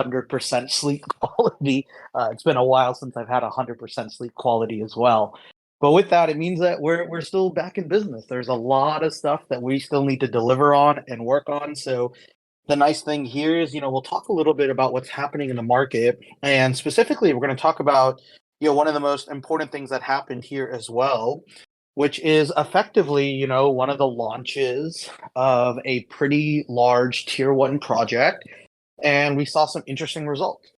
100% sleep quality. It's been a while since I've had 100% sleep quality as well. But with that, it means that we're still back in business. There's a lot of stuff that we still need to deliver on and work on. So the nice thing here is, we'll talk a little bit about what's happening in the market, and specifically, we're going to talk about, one of the most important things that happened here as well, which is effectively, one of the launches of a pretty large tier one project, and we saw some interesting results.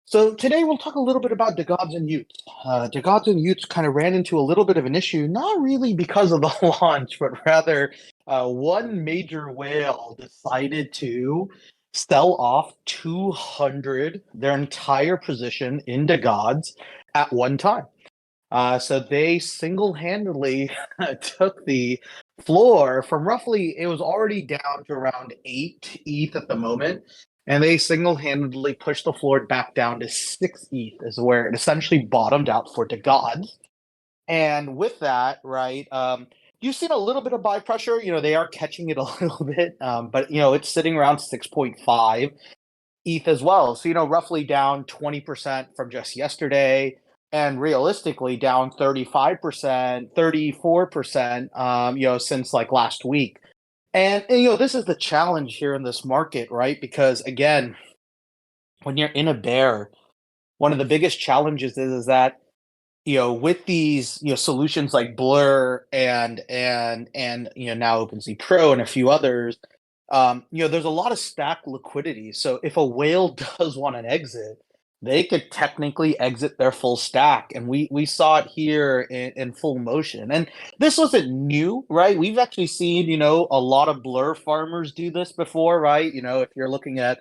So today we'll talk a little bit about DeGods and y00ts. DeGods and y00ts kind of ran into a little bit of an issue, not really because of the launch, but rather one major whale decided to sell off 200, their entire position in DeGods at one time. So they single-handedly took the floor from roughly, it was already down to around 8 ETH at the moment, and they single-handedly pushed the floor back down to 6 ETH is where it essentially bottomed out for DeGods. And with that, right, you've seen a little bit of buy pressure. They are catching it a little bit, but, it's sitting around 6.5 ETH as well. So, roughly down 20% from just yesterday, and realistically down 35%, 34%, since like last week. And, this is the challenge here in this market, right? Because again, when you're in a bear, one of the biggest challenges is that, with these, solutions like Blur and now OpenSea Pro and a few others, there's a lot of stacked liquidity. So if a whale does want an exit, they could technically exit their full stack. And we saw it here in full motion. And this wasn't new, right? We've actually seen, a lot of Blur farmers do this before, right? If you're looking at,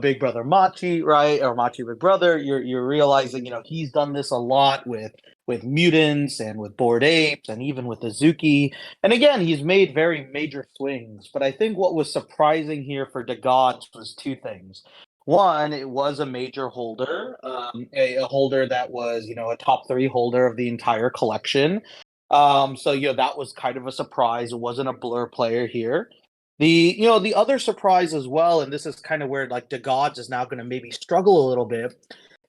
Big Brother Machi, right? Or Machi Big Brother, you're realizing, he's done this a lot with mutants and with Bored Apes and even with Azuki. And again, he's made very major swings. But I think what was surprising here for DeGods was two things. One, it was a major holder, a holder that was, a top 3 holder of the entire collection. So, that was kind of a surprise. It wasn't a Blur player here. The other surprise as well, and this is kind of where like DeGods is now going to maybe struggle a little bit,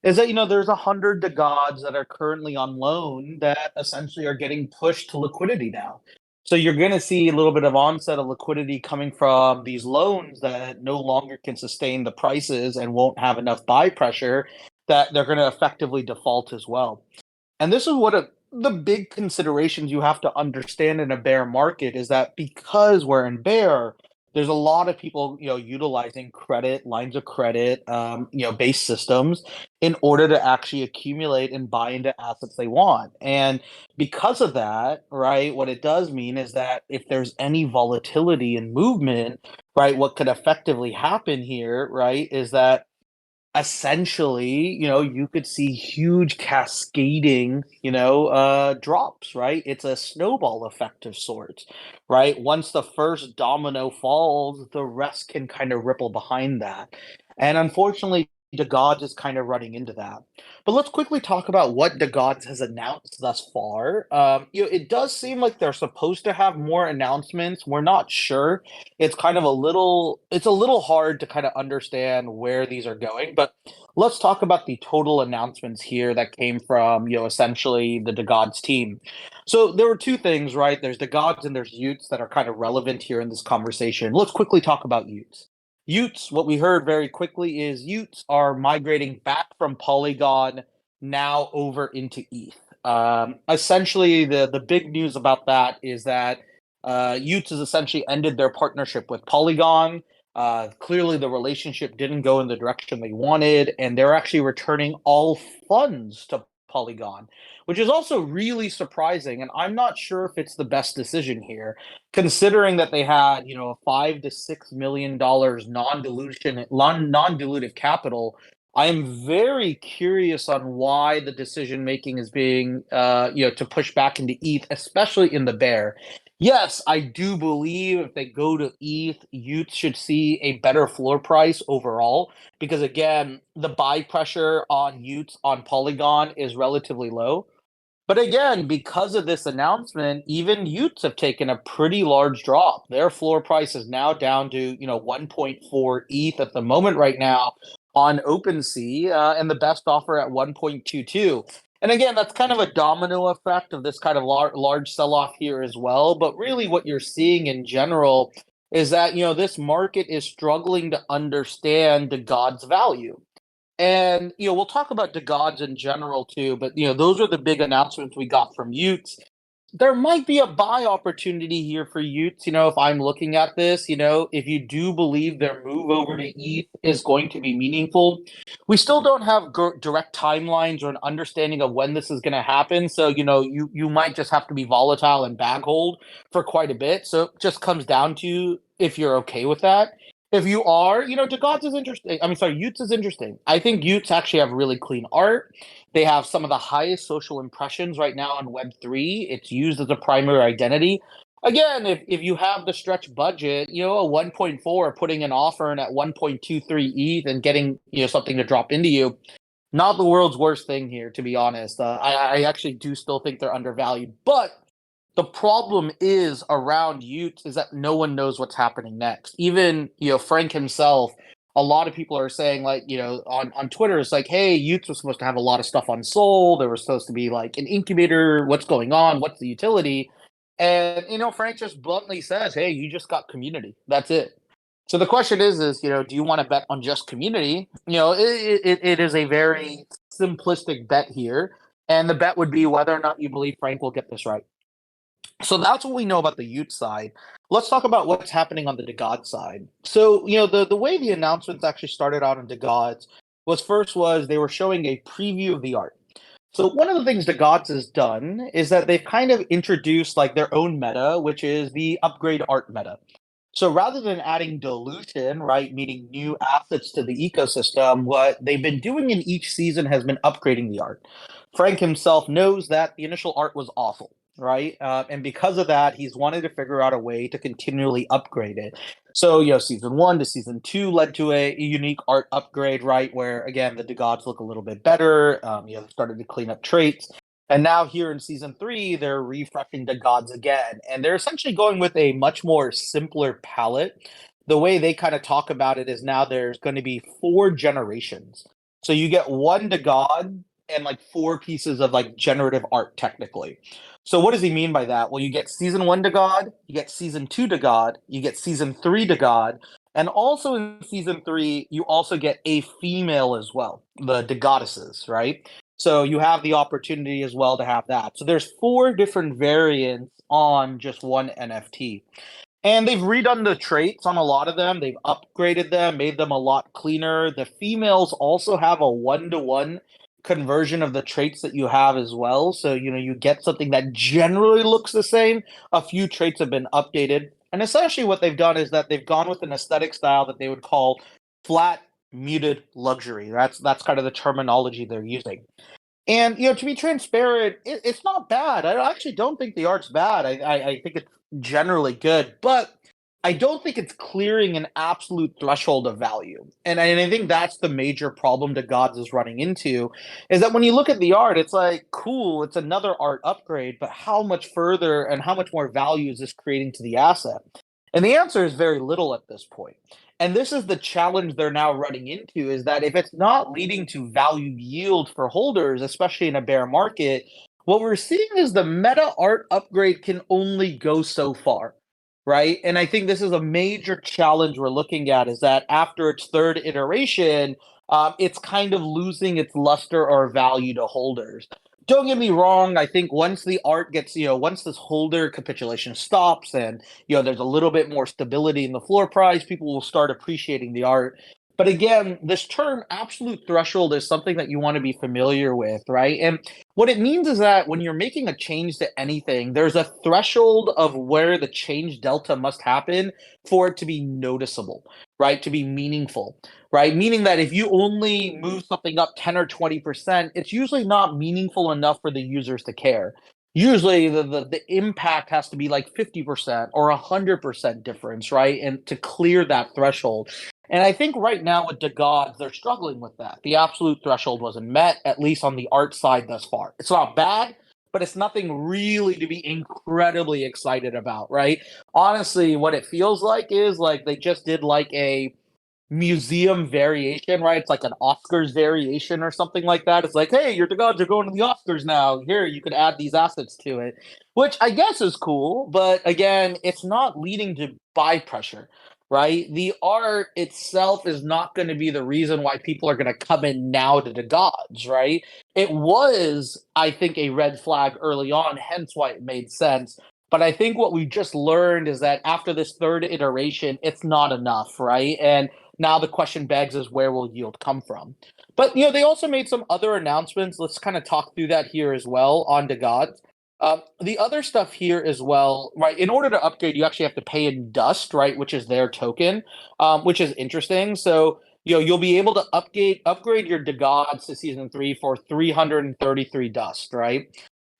is that there's 100 DeGods that are currently on loan that essentially are getting pushed to liquidity now. So you're going to see a little bit of onset of liquidity coming from these loans that no longer can sustain the prices and won't have enough buy pressure, that they're going to effectively default as well. And this is the big considerations you have to understand in a bear market, is that because we're in bear, there's a lot of people, utilizing credit, lines of credit, based systems in order to actually accumulate and buy into assets they want. And because of that, right, what it does mean is that if there's any volatility in movement, right, what could effectively happen here, right, is that essentially, you could see huge cascading, drops, right? It's a snowball effect of sorts, right? Once the first domino falls, the rest can kind of ripple behind that. And unfortunately, DeGods is kind of running into that. But let's quickly talk about what DeGods has announced thus far. It does seem like they're supposed to have more announcements. We're not sure. It's a little hard to kind of understand where these are going. But let's talk about the total announcements here that came from, essentially the DeGods team. So there were two things, right? There's DeGods and there's y00ts that are kind of relevant here in this conversation. Let's quickly talk about y00ts. y00ts, what we heard very quickly is y00ts are migrating back from Polygon now over into ETH. Essentially, the big news about that is that y00ts has essentially ended their partnership with Polygon. Clearly, the relationship didn't go in the direction they wanted, and they're actually returning all funds to Polygon, which is also really surprising. And I'm not sure if it's the best decision here, considering that they had, $5 to $6 million non-dilutive capital. I am very curious on why the decision making is being, to push back into ETH, especially in the bear. Yes, I do believe if they go to ETH, y00ts should see a better floor price overall, because again, the buy pressure on y00ts on Polygon is relatively low. But again, because of this announcement, even y00ts have taken a pretty large drop. Their floor price is now down to, 1.4 ETH at the moment right now, on OpenSea, and the best offer at 1.22. And again, that's kind of a domino effect of this kind of large sell-off here as well. But really, what you're seeing in general is that this market is struggling to understand the God's value. And we'll talk about DeGods in general too, but those are the big announcements we got from y00ts. There might be a buy opportunity here for y00ts, if I'm looking at this, if you do believe their move over to ETH is going to be meaningful. We still don't have direct timelines or an understanding of when this is going to happen. So, you might just have to be volatile and bag hold for quite a bit. So it just comes down to if you're okay with that. If you are, DeGods is interesting. I mean, sorry, y00ts is interesting. I think y00ts actually have really clean art. They have some of the highest social impressions right now on Web3. It's used as a primary identity. Again, if you have the stretch budget, a 1.4, putting an offer in at 1.23 ETH and getting, something to drop into you, not the world's worst thing here, to be honest. I actually do still think they're undervalued. But the problem is around y00ts is that no one knows what's happening next. Even, Frank himself, a lot of people are saying, like, on Twitter, it's like, hey, y00ts was supposed to have a lot of stuff on Sol. There was supposed to be like an incubator. What's going on? What's the utility? And, Frank just bluntly says, hey, you just got community. That's it. So the question is, do you want to bet on just community? It is a very simplistic bet here. And the bet would be whether or not you believe Frank will get this right. So that's what we know about the y00ts side. Let's talk about what's happening on the DeGods side. So, the way the announcements actually started out on DeGods was they were showing a preview of the art. So one of the things DeGods has done is that they've kind of introduced like their own meta, which is the upgrade art meta. So rather than adding dilution, right, meaning new assets to the ecosystem, what they've been doing in each season has been upgrading the art. Frank himself knows that the initial art was awful, right? And because of that, he's wanted to figure out a way to continually upgrade it. So, season 1 to season 2 led to a unique art upgrade, right? Where, again, the DeGods look a little bit better. Started to clean up traits. And now here in season 3, they're refreshing DeGods again. And they're essentially going with a much more simpler palette. The way they kind of talk about it is now there's going to be 4 generations. So you get one DeGod and like 4 pieces of like generative art technically. So what does he mean by that? Well, you get season 1 DeGod, you get season 2 DeGod, you get season 3 DeGod, and also in season 3, you also get a female as well, the DeGoddesses, right? So you have the opportunity as well to have that. So there's 4 different variants on just one NFT. And they've redone the traits on a lot of them. They've upgraded them, made them a lot cleaner. The females also have a 1-to-1 conversion of the traits that you have as well. So, you get something that generally looks the same. A few traits have been updated. And essentially what they've done is that they've gone with an aesthetic style that they would call flat muted luxury. That's kind of the terminology they're using. And to be transparent, it's not bad. I actually don't think the art's bad. I think it's generally good, but I don't think it's clearing an absolute threshold of value. And I think that's the major problem DeGods is running into, is that when you look at the art, it's like, cool, it's another art upgrade, but how much further and how much more value is this creating to the asset? And the answer is very little at this point. And this is the challenge they're now running into, is that if it's not leading to value yield for holders, especially in a bear market, what we're seeing is the meta art upgrade can only go so far, right? And I think this is a major challenge we're looking at, is that after its 3rd iteration, it's kind of losing its luster or value to holders. Don't get me wrong, I think once the art gets, once this holder capitulation stops and, there's a little bit more stability in the floor price, people will start appreciating the art. But again, this term absolute threshold is something that you want to be familiar with, right? And what it means is that when you're making a change to anything, there's a threshold of where the change delta must happen for it to be noticeable, right? To be meaningful, right? Meaning that if you only move something up 10 or 20%, it's usually not meaningful enough for the users to care. Usually the impact has to be like 50% or 100% difference, right? And to clear that threshold. And I think right now with DeGods, they're struggling with that. The absolute threshold wasn't met, at least on the art side thus far. It's not bad, but it's nothing really to be incredibly excited about, right? Honestly, what it feels like is like they just did like a museum variation, right? It's like an Oscars variation or something like that. It's like, hey, your DeGods are going to the Oscars now. Here, you could add these assets to it, which I guess is cool. But again, it's not leading to buy pressure, right? The art itself is not going to be the reason why people are going to come in now to DeGods, right? It was, I think, a red flag early on, hence why it made sense. But I think what we just learned is that after this third iteration, it's not enough, right? And now the question begs is where will yield come from? But they also made some other announcements. Let's kind of talk through that here as well on DeGods. The other stuff here as well, right? In order to upgrade, you actually have to pay in Dust, right, which is their token, which is interesting. So you'll be able to upgrade your DeGods to season 3 for 333 Dust, right?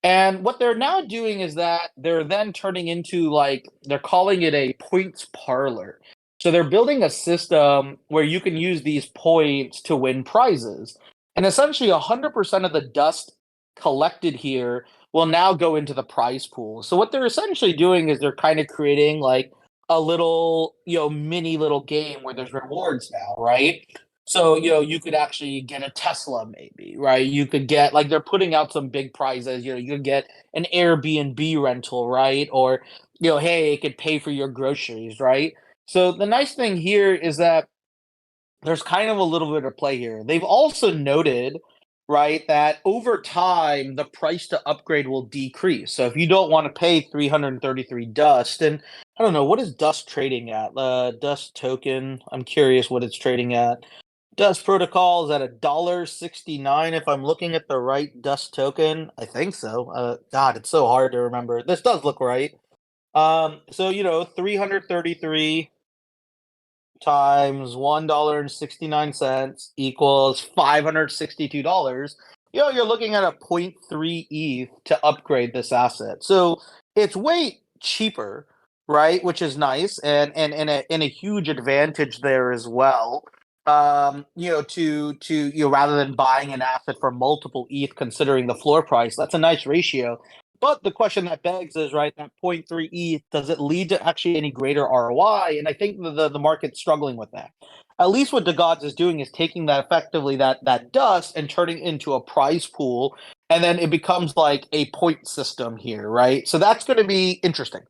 And what they're now doing is that they're then turning into like they're calling it a points parlor. So they're building a system where you can use these points to win prizes. And essentially 100% of the dust collected here will now go into the prize pool. So what they're essentially doing is they're kind of creating like a little, mini little game where there's rewards now, right? So, you could actually get a Tesla maybe, right? You could get like they're putting out some big prizes, you could get an Airbnb rental, right? Or, hey, it could pay for your groceries, right? So the nice thing here is that there's kind of a little bit of play here. They've also noted, right, that over time the price to upgrade will decrease. So if you don't want to pay 333 dust, and I don't know what is dust trading at. Dust token. I'm curious what it's trading at. Dust Protocol is at $1.69 if I'm looking at the right Dust token. I think so. God, it's so hard to remember. This does look right. So 333 times $1.69 equals $562. You're looking at a point 0.3 ETH to upgrade this asset. So it's way cheaper, right? Which is nice and a huge advantage there as well. To rather than buying an asset for multiple ETH considering the floor price, that's a nice ratio. But the question that begs is, right, that point 0.3 ETH, does it lead to actually any greater ROI? And I think the market's struggling with that. At least what DeGods is doing is taking that effectively, that dust, and turning it into a prize pool. And then it becomes like a point system here, right? So that's going to be interesting.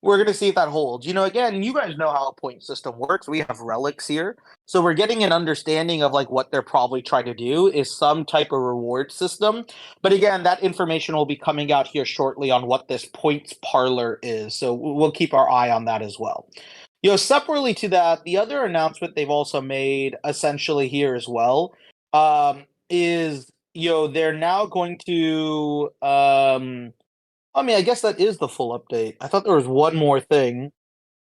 We're going to see if that holds. Again, you guys know how a point system works. We have relics here. So we're getting an understanding of like what they're probably trying to do is some type of reward system. But again, that information will be coming out here shortly on what this points parlor is. So we'll keep our eye on that as well. Separately to that, the other announcement they've also made essentially here as well is, they're now going to I guess that is the full update. I thought there was one more thing.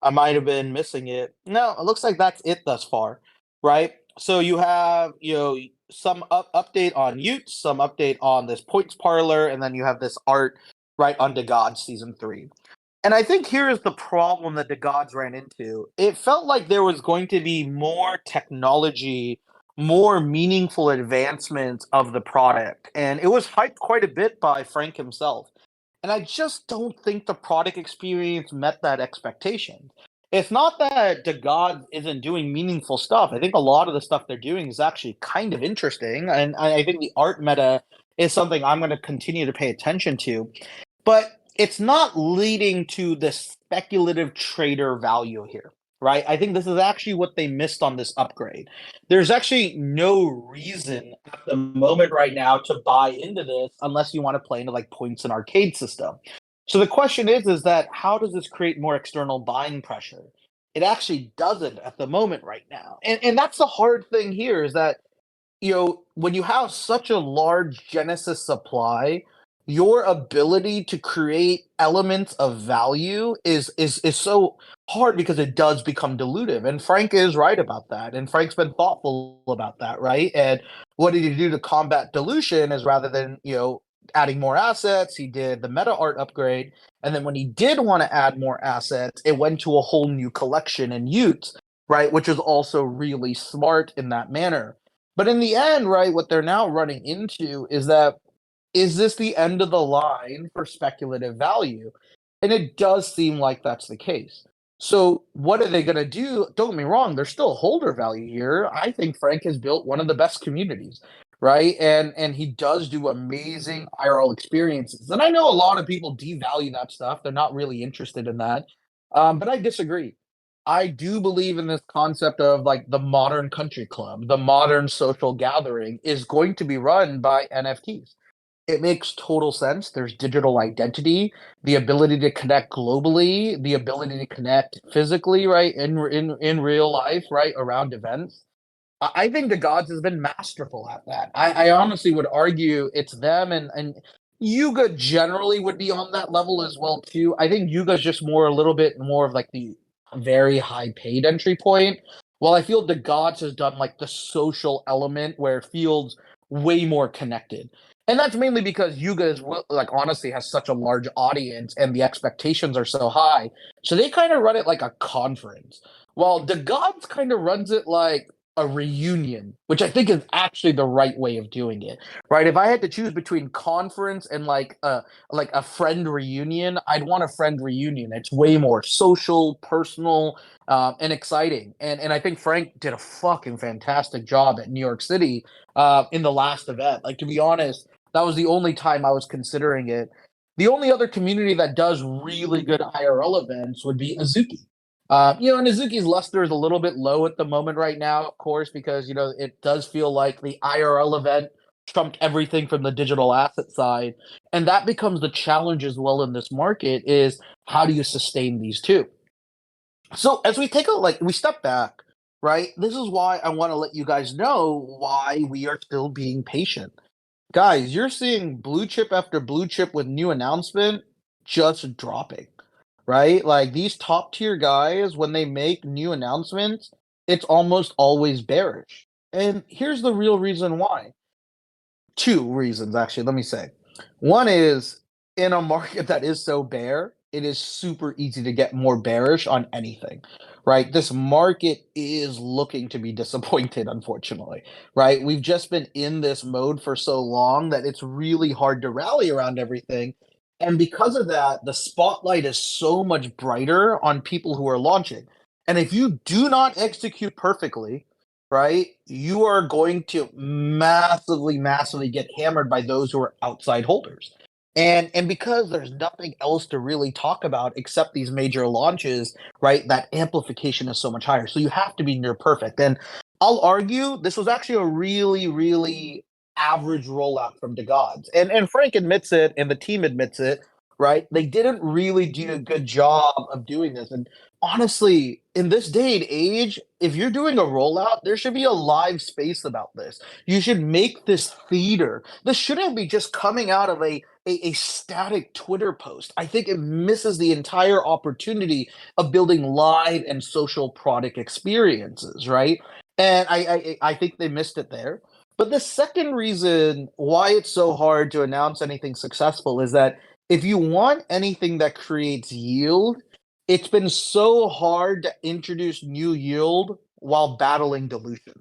I might have been missing it. No, it looks like that's it thus far, right? So you have, some update on y00ts, some update on this points parlor, and then you have this art right on DeGods season 3. And I think here is the problem that DeGods ran into. It felt like there was going to be more technology, more meaningful advancements of the product, and it was hyped quite a bit by Frank himself. And I just don't think the product experience met that expectation. It's not that DeGod isn't doing meaningful stuff. I think a lot of the stuff they're doing is actually kind of interesting, and I think the art meta is something I'm going to continue to pay attention to. But it's not leading to the speculative trader value here, right? I think this is actually what they missed on this upgrade. There's actually no reason at the moment right now to buy into this unless you want to play into like points and arcade system. So the question is that how does this create more external buying pressure? It actually doesn't at the moment right now. And that's the hard thing here is that when you have such a large Genesis supply, your ability to create elements of value is so hard because it does become dilutive. And Frank is right about that. And Frank's been thoughtful about that, right? And what did he do to combat dilution is rather than, adding more assets, he did the meta art upgrade. And then when he did want to add more assets, it went to a whole new collection in y00ts, right? Which is also really smart in that manner. But in the end, right, what they're now running into is this the end of the line for speculative value? And it does seem like that's the case. So what are they going to do? Don't get me wrong, there's still holder value here. I think Frank has built one of the best communities, right? And he does do amazing IRL experiences. And I know a lot of people devalue that stuff. They're not really interested in that. But I disagree. I do believe in this concept of like the modern country club, the modern social gathering is going to be run by NFTs. It makes total sense. There's digital identity, the ability to connect globally, the ability to connect physically, right, in real life, right, around events. I think DeGods has been masterful at that. I honestly would argue it's them and Yuga generally would be on that level as well too. I think Yuga's just more a little bit more of like the very high paid entry point. While I feel DeGods has done like the social element where it feels way more connected. And that's mainly because Yuga is like honestly has such a large audience and the expectations are so high. So they kind of run it like a conference. While DeGods kind of runs it like a reunion, which I think is actually the right way of doing it, right? If I had to choose between conference and like a friend reunion, I'd want a friend reunion. It's way more social, personal, and exciting. And I think Frank did a fucking fantastic job at New York City in the last event. Like to be honest, that was the only time I was considering it. The only other community that does really good IRL events would be Azuki. And Azuki's luster is a little bit low at the moment right now, of course, because it does feel like the IRL event trumped everything from the digital asset side, and that becomes the challenge as well in this market is how do you sustain these two? So as we take a like we step back, right? This is why I want to let you guys know why we are still being patient. Guys, you're seeing blue chip after blue chip with new announcement just dropping, right? Like these top tier guys, when they make new announcements, it's almost always bearish. And here's the real reason why. Two reasons, actually, let me say. One is in a market that is so bear, it is super easy to get more bearish on anything, right? This market is looking to be disappointed, unfortunately, right? We've just been in this mode for so long that it's really hard to rally around everything. And because of that, the spotlight is so much brighter on people who are launching. And if you do not execute perfectly, right? You are going to massively, massively get hammered by those who are outside holders. And because there's nothing else to really talk about except these major launches, right? That amplification is so much higher. So you have to be near perfect. And I'll argue this was actually a really, really average rollout from DeGods. And Frank admits it and the team admits it, right? They didn't really do a good job of doing this. And honestly, in this day and age, if you're doing a rollout, there should be a live space about this. You should make this theater. This shouldn't be just coming out of a static Twitter post. I think it misses the entire opportunity of building live and social product experiences, right? And I think they missed it there. But the second reason why it's so hard to announce anything successful is that if you want anything that creates yield, it's been so hard to introduce new yield while battling dilution.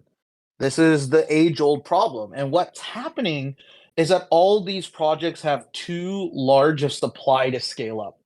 This is the age-old problem. And what's happening is that all these projects have too large a supply to scale up.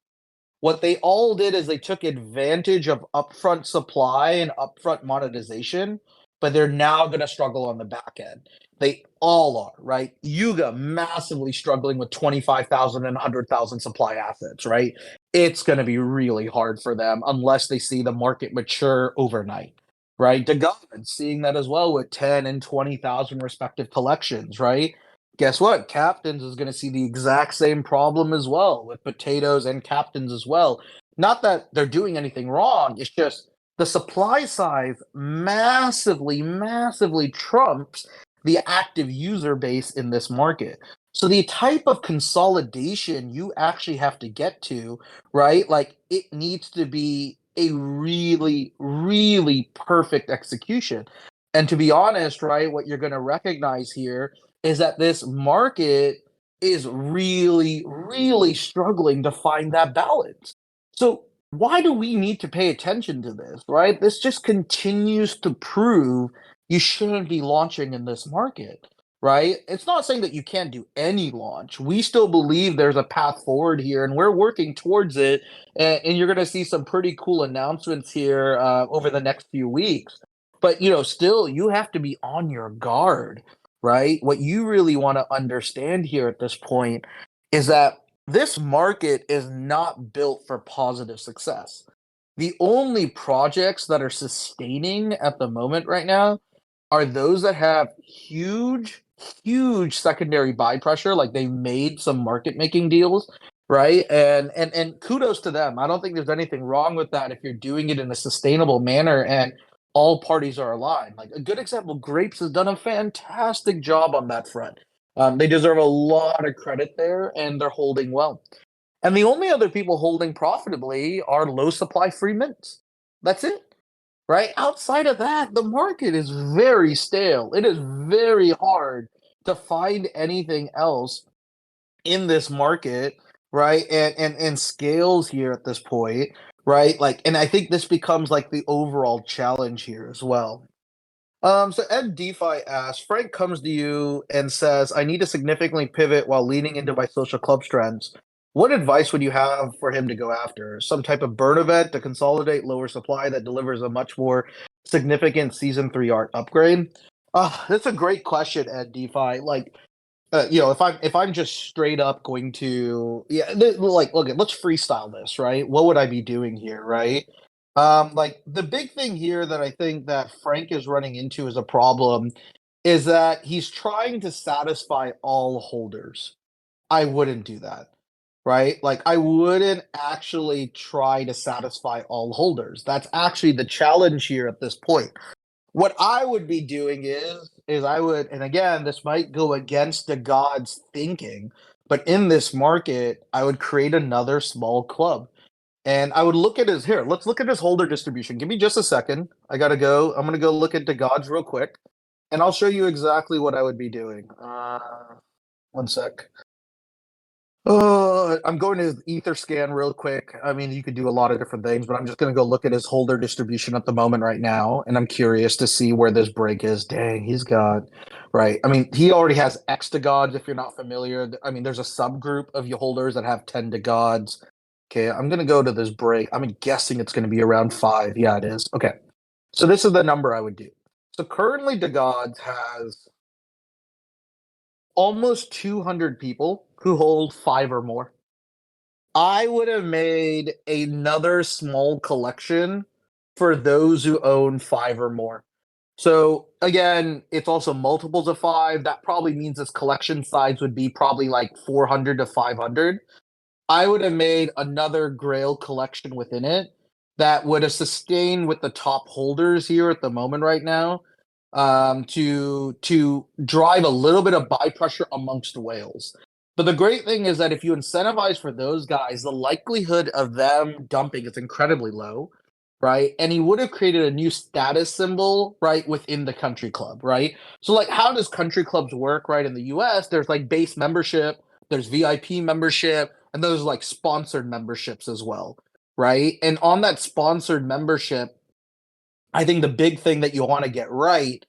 What they all did is they took advantage of upfront supply and upfront monetization, but they're now going to struggle on the back end. They all are, right? Yuga massively struggling with 25,000 and 100,000 supply assets, right? It's going to be really hard for them unless they see the market mature overnight, right? DeGods seeing that as well with 10 and 20,000 respective collections, right? Guess what? Captains is going to see the exact same problem as well with potatoes and captains as well. Not that they're doing anything wrong, it's just the supply side massively, massively trumps the active user base in this market. So the type of consolidation you actually have to get to, right? Like it needs to be a really, really perfect execution. And to be honest, right, what you're going to recognize here is that this market is really, really struggling to find that balance. So, why do we need to pay attention to this, right? This just continues to prove you shouldn't be launching in this market, right? It's not saying that you can't do any launch. We still believe there's a path forward here, and we're working towards it. And you're going to see some pretty cool announcements here over the next few weeks. But still, you have to be on your guard, right? What you really want to understand here at this point is that this market is not built for positive success. The only projects that are sustaining at the moment right now are those that have huge, huge secondary buy pressure, like they made some market making deals, right? And kudos to them. I don't think there's anything wrong with that if you're doing it in a sustainable manner and all parties are aligned. Like a good example, Grapes has done a fantastic job on that front. They deserve a lot of credit there, and they're holding well. And the only other people holding profitably are low supply free mints. That's it, right? Outside of that, the market is very stale. It is very hard to find anything else in this market, right? And scales here at this point, right? Like, and I think this becomes like the overall challenge here as well. So Ed DeFi asks, Frank comes to you and says, I need to significantly pivot while leaning into my social club strengths. What advice would you have for him to go after? Some type of burn event to consolidate lower supply that delivers a much more significant season three art upgrade? That's a great question, Ed DeFi. Like, if I'm just straight up going to like look, let's freestyle this, right? What would I be doing here, right? Like the big thing here that I think that Frank is running into as a problem is that he's trying to satisfy all holders. I wouldn't do that, right? Like I wouldn't actually try to satisfy all holders. That's actually the challenge here at this point. What I would be doing is I would, and again, this might go against the gods thinking, but in this market, I would create another small club. And I would look at his here. Let's look at his holder distribution. Give me just a second. I gotta go. I'm gonna go look at DeGods real quick, and I'll show you exactly what I would be doing. One sec. I'm going to Ether scan real quick. I mean, you could do a lot of different things, but I'm just gonna go look at his holder distribution at the moment right now, and I'm curious to see where this break is. Dang, he's got right. I mean, he already has X DeGods. If you're not familiar, I mean, there's a subgroup of your holders that have 10 DeGods. Okay, I'm gonna go to this break. I'm guessing it's gonna be around 5. Yeah, it is. Okay, so this is the number I would do. So currently, DeGods has almost 200 people who hold 5 or more. I would have made another small collection for those who own 5 or more. So again, it's also multiples of 5. That probably means this collection size would be probably like 400 to 500. I would have made another Grail collection within it that would have sustained with the top holders here at the moment right now, to drive a little bit of buy pressure amongst whales. But the great thing is that if you incentivize for those guys, the likelihood of them dumping is incredibly low, right? And he would have created a new status symbol, right, within the country club, right? So, like, how does country clubs work, right? In the US, there's like base membership, there's VIP membership, and those like sponsored memberships as well, right? And on that sponsored membership, I think the big thing that you want to get right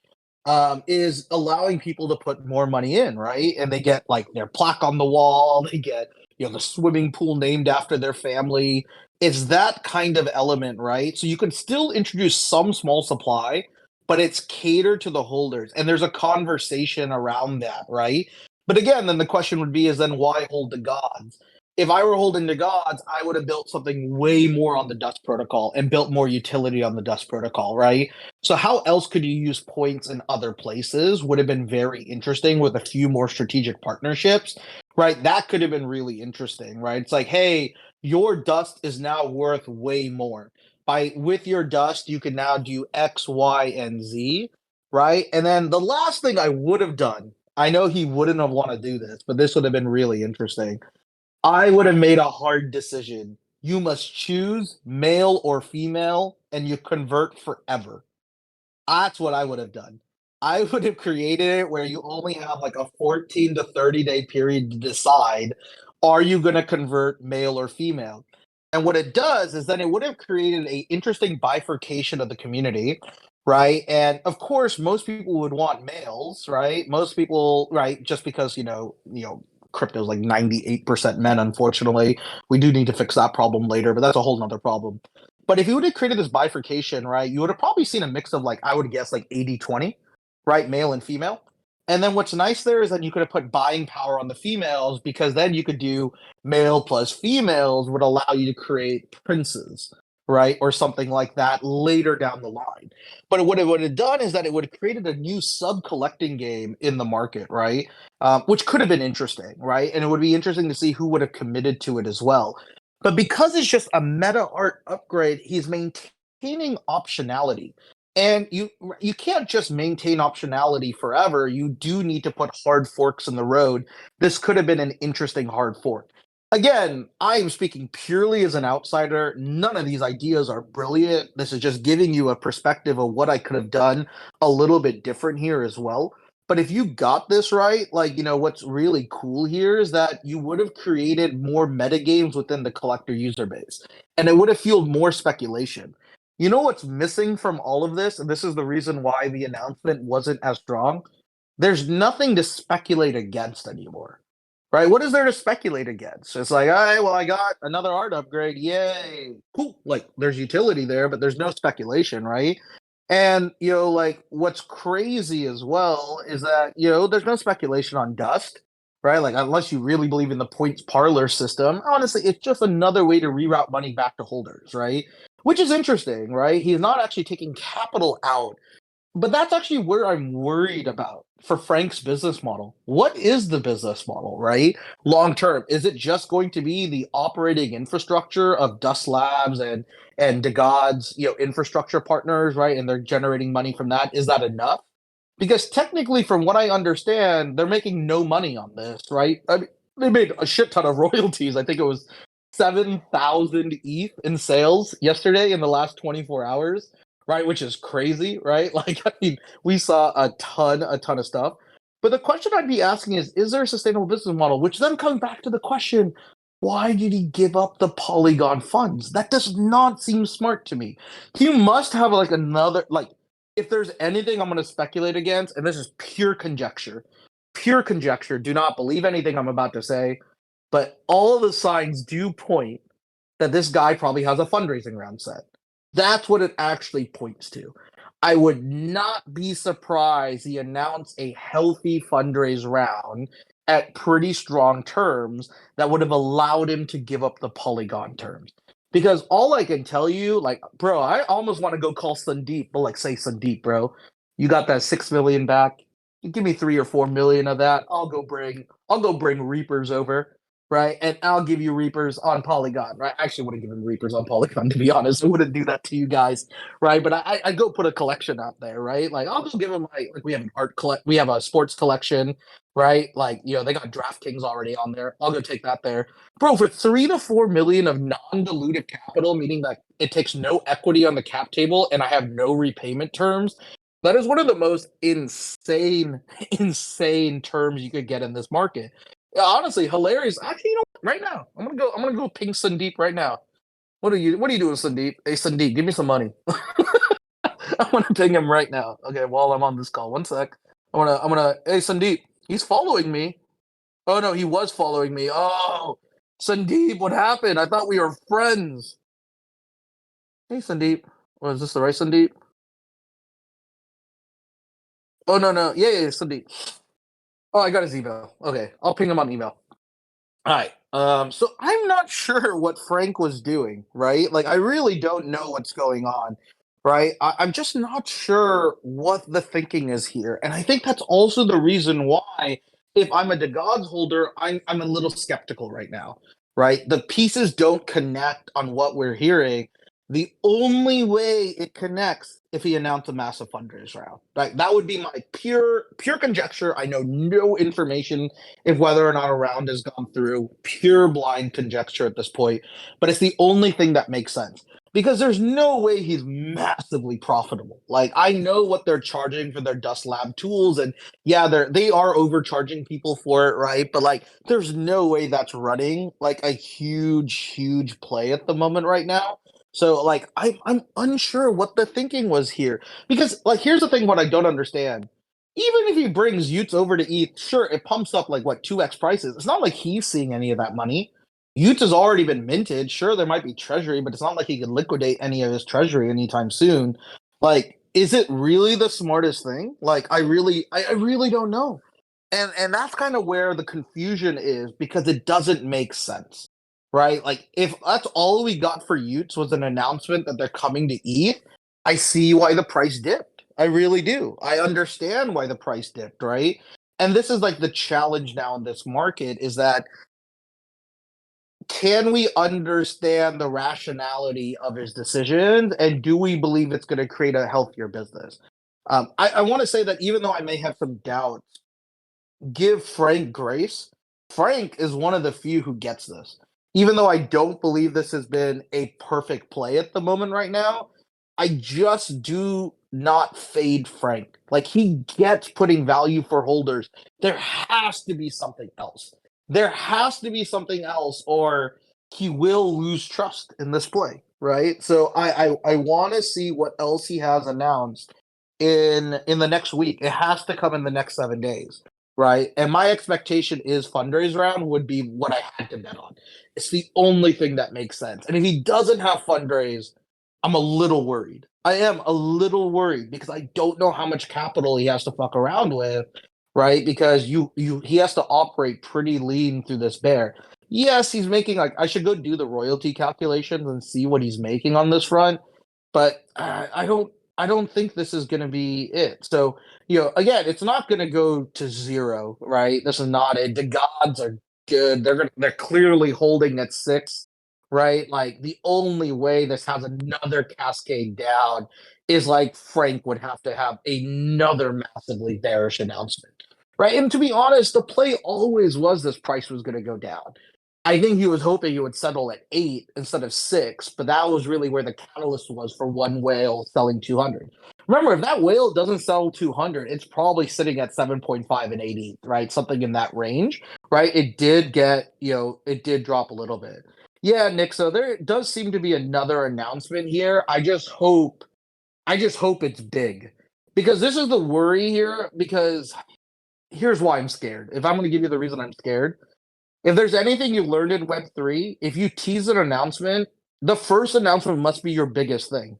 is allowing people to put more money in, right? And they get like their plaque on the wall, they get the swimming pool named after their family. It's that kind of element, right? So you can still introduce some small supply, but it's catered to the holders, and there's a conversation around that, right? But again, then the question would be: is then why hold the gods? If I were holding the gods, I would have built something way more on the Dust protocol and built more utility on the Dust protocol, right? So how else could you use points in other places? Would have been very interesting with a few more strategic partnerships, right? That could have been really interesting, right? It's like, hey, your Dust is now worth way more. With your Dust, you can now do X, Y, and Z, right? And then the last thing I would have done, I know he wouldn't have want to do this, but this would have been really interesting. I would have made a hard decision. You must choose male or female, and you convert forever. That's what I would have done. I would have created it where you only have like a 14 to 30-day period to decide, are you going to convert male or female? And what it does is then it would have created a interesting bifurcation of the community. right? And of course, most people would want males, right? Most people, right? Just because crypto is like 98% men. Unfortunately, we do need to fix that problem later, but that's a whole nother problem. But if you would have created this bifurcation, right, you would have probably seen a mix of like I would guess like 80-20, right, male and female. And then what's nice there is that you could have put buying power on the females because then you could do male plus females would allow you to create princes, right, or something like that later down the line. But what it would have done is that it would have created a new sub collecting game in the market, right? Which could have been interesting, right? And it would be interesting to see who would have committed to it as well. But because it's just a meta art upgrade, he's maintaining optionality. And you can't just maintain optionality forever. You do need to put hard forks in the road. This could have been an interesting hard fork. Again, I am speaking purely as an outsider. None of these ideas are brilliant. This is just giving you a perspective of what I could have done a little bit different here as well. But if you got this right, like, what's really cool here is that you would have created more metagames within the collector user base, and it would have fueled more speculation. You know what's missing from all of this? And this is the reason why the announcement wasn't as strong. There's nothing to speculate against anymore, right? What is there to speculate against? It's like, all right, well, I got another art upgrade. Yay. Cool. Like, there's utility there, but there's no speculation, right? And, like, what's crazy as well is that, there's no speculation on dust, right? Like, unless you really believe in the points parlor system, honestly, it's just another way to reroute money back to holders, right? Which is interesting, right? He's not actually taking capital out, but that's actually where I'm worried about for Frank's business model. What is the business model, right? Long term, is it just going to be the operating infrastructure of Dust Labs and DeGods, infrastructure partners, right? And they're generating money from that. Is that enough? Because technically, from what I understand, they're making no money on this, right? I mean, they made a shit ton of royalties. I think it was 7,000 ETH in sales yesterday in the last 24 hours, right? Which is crazy, right? Like, I mean, we saw a ton of stuff. But the question I'd be asking is there a sustainable business model? Which then comes back to the question, why did he give up the Polygon funds? That does not seem smart to me. He must have like another, like, if there's anything I'm going to speculate against, and this is pure conjecture, do not believe anything I'm about to say, but all of the signs do point that this guy probably has a fundraising round set. That's what it actually points to. I would not be surprised he announced a healthy fundraise round at pretty strong terms that would have allowed him to give up the Polygon terms. Because all I can tell you, like, bro, I almost want to go call Sandeep, but like, say, Sandeep, bro, you got that 6 million back. You give me 3 or 4 million of that. I'll go bring Reapers over, right? And I'll give you Reapers on Polygon, right? I actually wouldn't give him Reapers on Polygon, to be honest. I wouldn't do that to you guys, right? But I go put a collection out there, right? Like, I'll just give him like we have an we have a sports collection, right? Like, they got DraftKings already on there. I'll go take that there, bro. For 3 to 4 million of non-dilutive capital, meaning that it takes no equity on the cap table, and I have no repayment terms. That is one of the most insane, insane terms you could get in this market. Yeah, honestly, hilarious. Actually, right now, I'm gonna go ping Sandeep right now. What are you doing, Sandeep? Hey, Sandeep, give me some money. I want to ping him right now. Okay, while I'm on this call, one sec. Hey, Sandeep, he's following me. Oh no, he was following me. Oh, Sandeep, what happened? I thought we were friends. Hey, Sandeep. Was this the right Sandeep? Oh no, no, yeah, Sandeep. Oh, I got his email. Okay, I'll ping him on email. All right. So I'm not sure what Frank was doing, right? Like, I really don't know what's going on, right? I'm just not sure what the thinking is here, and I think that's also the reason why, if I'm a DeGods holder, I'm a little skeptical right now, right? The pieces don't connect on what we're hearing. The only way it connects if he announced a massive fundraise round, right? That would be my pure conjecture. I know no information if whether or not a round has gone through, pure blind conjecture at this point, but it's the only thing that makes sense because there's no way he's massively profitable. Like, I know what they're charging for their Dust Lab tools, and yeah, they are overcharging people for it, right? But like, there's no way that's running like a huge play at the moment right now. So like I'm unsure what the thinking was here. Because like here's the thing what I don't understand. Even if he brings Utes over to ETH, sure, it pumps up like what 2x prices. It's not like he's seeing any of that money. Utes has already been minted. Sure, there might be treasury, but it's not like he could liquidate any of his treasury anytime soon. Like, is it really the smartest thing? Like, I really don't know. And that's kind of where the confusion is because it doesn't make sense, right? Like, if that's all we got for Utes was an announcement that they're coming to ETH, I see why the price dipped. I really do. I understand why the price dipped, right? And this is like the challenge now in this market is that can we understand the rationality of his decisions and do we believe it's going to create a healthier business? I want to say that even though I may have some doubts, give Frank grace. Frank is one of the few who gets this. Even though I don't believe this has been a perfect play at the moment right now, I just do not fade Frank. Like he gets putting value for holders. There has to be something else. There has to be something else, or he will lose trust in this play, right? So I want to see what else he has announced in the next week. It has to come in the next 7 days, right? And my expectation is fundraise round would be what I had to bet on. It's the only thing that makes sense. And if he doesn't have fundraise, I'm a little worried. I am a little worried because I don't know how much capital he has to fuck around with, right? Because you he has to operate pretty lean through this bear. Yes, he's making like I should go do the royalty calculations and see what he's making on this front, but I don't think this is going to be it. So again, it's not going to go to zero, right? This is not it. The gods are good. They're clearly holding at 6, right? Like the only way this has another cascade down is like Frank would have to have another massively bearish announcement, right? And to be honest, the play always was this price was going to go down. I think he was hoping he would settle at 8 instead of 6, but that was really where the catalyst was for one whale selling 200. Remember, if that whale doesn't sell 200, it's probably sitting at 7.5 and 80, right? Something in that range, right? It did get, it did drop a little bit. Yeah, Nick, so there does seem to be another announcement here. I just hope it's big. Because this is the worry here, because here's why I'm scared. If I'm going to give you the reason I'm scared, if there's anything you learned in Web3, if you tease an announcement, the first announcement must be your biggest thing.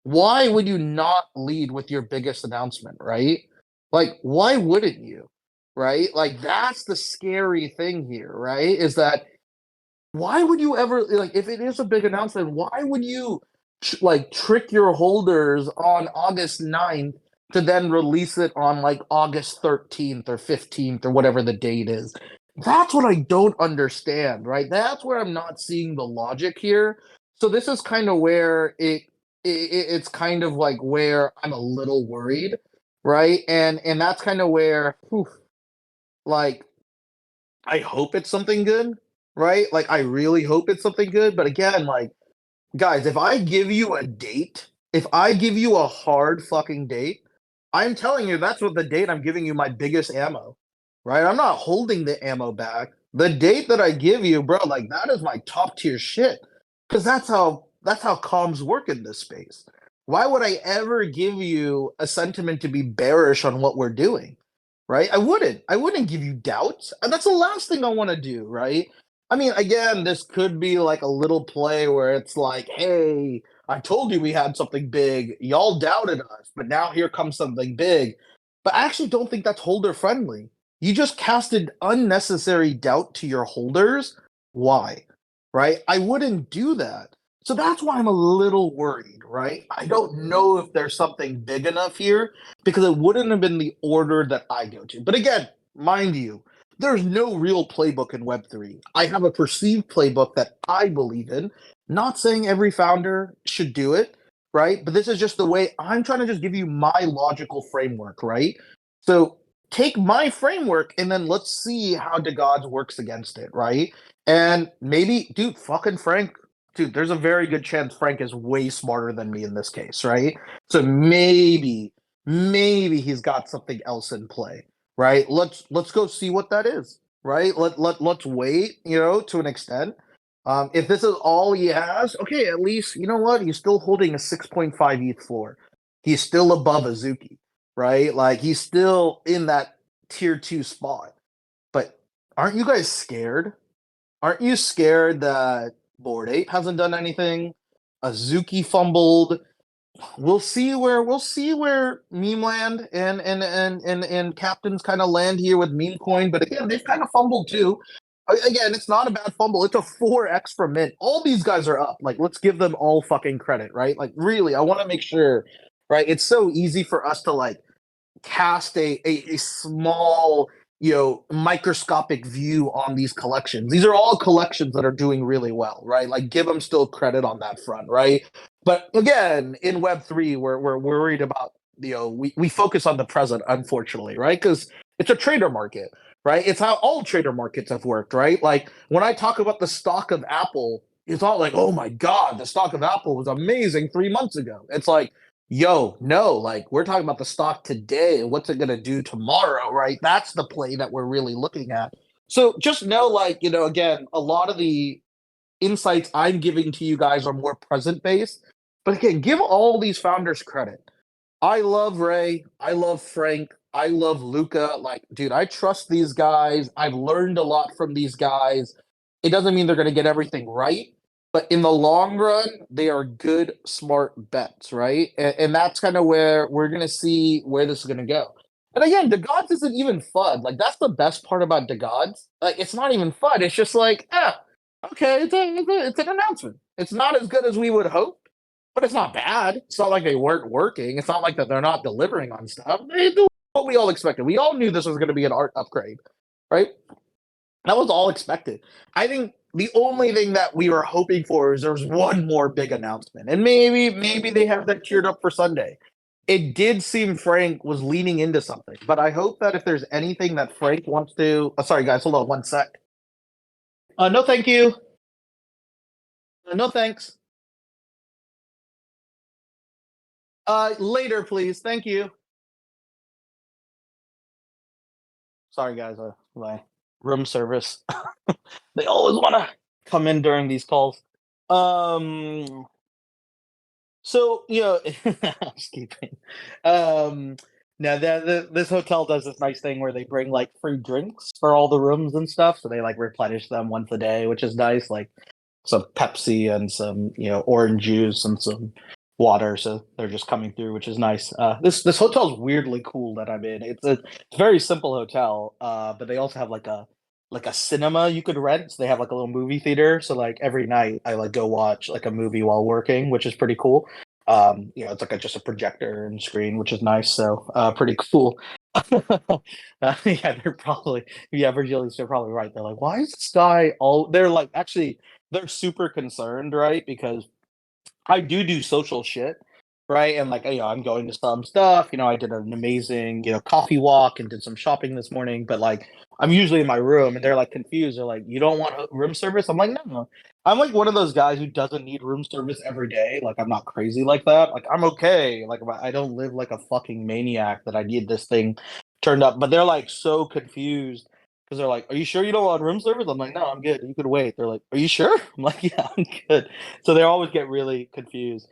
Why would you not lead with your biggest announcement, right? Like, why wouldn't you? Right? Like, that's the scary thing here, right? Is that why would you ever, like, if it is a big announcement, why would you, like, trick your holders on August 9th to then release it on, like, August 13th or 15th or whatever the date is? That's what I don't understand, right? That's where I'm not seeing the logic here. So this is kind of where it's kind of like where I'm a little worried, right? And that's kind of where, whew, like, I hope it's something good, right? Like, I really hope it's something good. But again, like, guys, if I give you a date, if I give you a hard fucking date, I'm telling you that's what the date I'm giving you my biggest ammo, right? I'm not holding the ammo back. The date that I give you, bro, like that is my top tier shit. Because that's how comms work in this space. Why would I ever give you a sentiment to be bearish on what we're doing? Right? I wouldn't give you doubts. And that's the last thing I want to do, right? I mean, again, this could be like a little play where it's like, hey, I told you we had something big. Y'all doubted us, but now here comes something big. But I actually don't think that's holder friendly. You just casted unnecessary doubt to your holders. Why? Right? I wouldn't do that. So that's why I'm a little worried, right? I don't know if there's something big enough here because it wouldn't have been the order that I go to. But again, mind you, there's no real playbook in Web3. I have a perceived playbook that I believe in. Not saying every founder should do it, right? But this is just the way I'm trying to just give you my logical framework, right? So take my framework and then let's see how DeGods works against it, right? And maybe, dude, fucking Frank, dude, there's a very good chance Frank is way smarter than me in this case, right? So maybe he's got something else in play, right? Let's go see what that is, right? Let's wait, to an extent. If this is all he has, okay, at least you know what? He's still holding a 6.5 ETH floor. He's still above Azuki, right? Like he's still in that tier two spot. But aren't you guys scared? Aren't you scared that Board Ape hasn't done anything? Azuki fumbled. We'll see where Meme Land and Captains kind of land here with Meme Coin, but again, they've kind of fumbled too. Again, it's not a bad fumble. It's a 4x for Mint. All these guys are up. Like, let's give them all fucking credit, right? Like, really, I want to make sure, right? It's so easy for us to like cast a small, microscopic view on these collections. These are all collections that are doing really well, right? Like give them still credit on that front, right? But again, in Web3, we're worried about, we focus on the present, unfortunately, right? Because it's a trader market, right? It's how all trader markets have worked, right? Like when I talk about the stock of Apple, it's all like, oh my God, the stock of Apple was amazing 3 months ago. It's like, yo, no, like we're talking about the stock today and what's it going to do tomorrow, right? That's the play that we're really looking at. So just know, like, again, a lot of the insights I'm giving to you guys are more present based. But again, give all these founders credit. I love Ray. I love Frank. I love Luca. Like, dude, I trust these guys. I've learned a lot from these guys. It doesn't mean they're going to get everything right, but in the long run, they are good, smart bets, right? And that's kind of where we're going to see where this is going to go. And again, DeGods isn't even fun. Like, that's the best part about DeGods. Like, it's not even fun. It's just like, okay, it's an announcement. It's not as good as we would hope, but it's not bad. It's not like they weren't working. It's not like that they're not delivering on stuff. They do what we all expected. We all knew this was going to be an art upgrade, right? That was all expected. I think the only thing that we were hoping for is there was one more big announcement, and maybe they have that tiered up for Sunday. It did seem Frank was leaning into something, but I hope that if there's anything that Frank wants to, sorry guys, hold on one sec. No, thank you. No, thanks. Later, please. Thank you. Sorry, guys. My room service. They always want to come in during these calls. Um. So housekeeping. Um. Now this hotel does this nice thing where they bring like free drinks for all the rooms and stuff, so they like replenish them once a day, which is nice. Like some Pepsi and some orange juice and some water, so they're just coming through, which is nice. This hotel is weirdly cool that I'm in. It's a very simple hotel, but they also have like a cinema you could rent. So they have like a little movie theater. So like every night I like go watch like a movie while working, which is pretty cool. It's like just a projector and screen, which is nice. So pretty cool. Yeah, they're probably yeah, Virgilius, they're probably right. They're like, why is this guy all? They're like actually they're super concerned, right? Because I do social shit, right? And like, I'm going to some stuff. I did an amazing, coffee walk and did some shopping this morning. But like, I'm usually in my room, and they're like confused. They're like, "You don't want room service?" I'm like, "No." I'm like one of those guys who doesn't need room service every day. Like, I'm not crazy like that. Like, I'm okay. Like, I don't live like a fucking maniac that I need this thing turned up. But they're like so confused because they're like, "Are you sure you don't want room service?" I'm like, "No, I'm good. You could wait." They're like, "Are you sure?" I'm like, "Yeah, I'm good." So they always get really confused.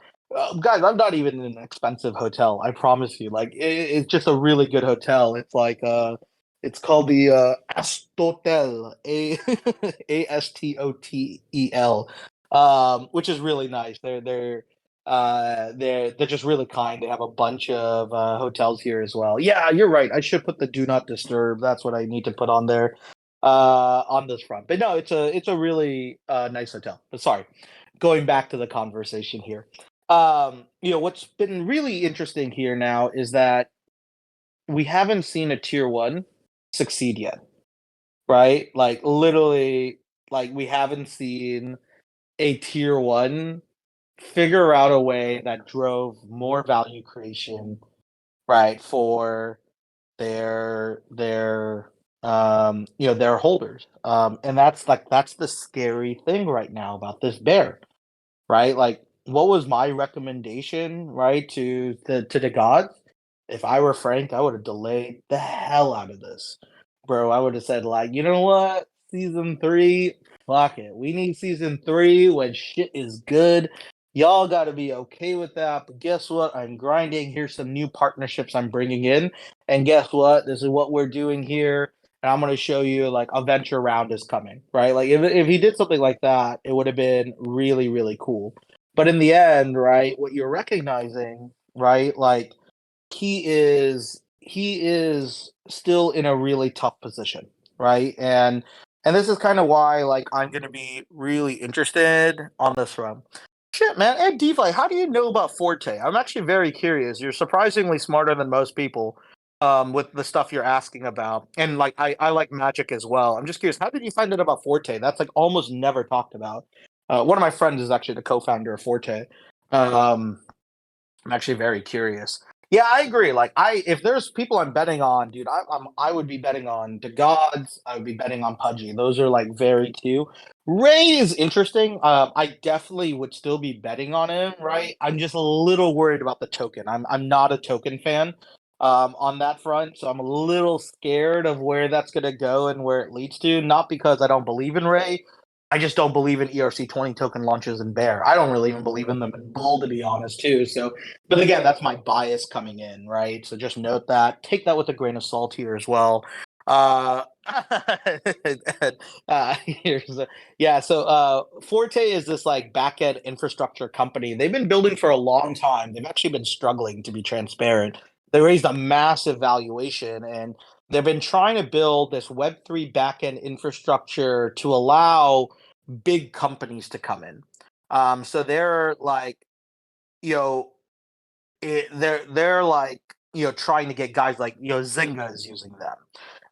Guys, I'm not even in an expensive hotel. I promise you. Like, it's just a really good hotel. It's like it's called the Astotel, Astotel, which is really nice. They're just really kind. They have a bunch of hotels here as well. Yeah, you're right. I should put the do not disturb. That's what I need to put on there on this front. But no, it's a really nice hotel. But sorry, going back to the conversation here. What's been really interesting here now is that we haven't seen a tier one succeed yet, right? Like literally, like we haven't seen a tier one figure out a way that drove more value creation, right, for their holders. And that's the scary thing right now about this bear, right? Like, what was my recommendation, right, to the gods? If I were Frank, I would have delayed the hell out of this, bro. I would have said like, you know what, season three, fuck it. We need season 3 when shit is good. Y'all got to be okay with that. But guess what? I'm grinding. Here's some new partnerships I'm bringing in. And guess what? This is what we're doing here. And I'm going to show you like a venture round is coming, right? Like if he did something like that, it would have been really, really cool. But in the end, right, what you're recognizing, right, like he is still in a really tough position, right? And this is kind of why like I'm gonna be really interested on this run. Shit, man, and DeFi, how do you know about Forte? I'm actually very curious. You're surprisingly smarter than most people with the stuff you're asking about. And like I like magic as well. I'm just curious, how did you find out about Forte? That's like almost never talked about. One of my friends is actually the co-founder of Forte. Um, I'm actually very curious. Yeah, I agree. Like, if there's people I'm betting on, dude, I would be betting on DeGods. I would be betting on Pudgy. Those are like very two. Ray is interesting. I definitely would still be betting on him. Right. I'm just a little worried about the token. I'm not a token fan. On that front, so I'm a little scared of where that's going to go and where it leads to. Not because I don't believe in Ray, I just don't believe in ERC20 token launches in bear. I don't really even believe in them in bull, to be honest, too. So, but again, that's my bias coming in, right? So just note that. Take that with a grain of salt here as well. Uh, here's yeah. So Forte is this like backend infrastructure company. They've been building for a long time. They've actually been struggling, to be transparent. They raised a massive valuation, and they've been trying to build this Web3 backend infrastructure to allow big companies to come in. So they're like, you know, they're like, trying to get guys like, Zynga is using them.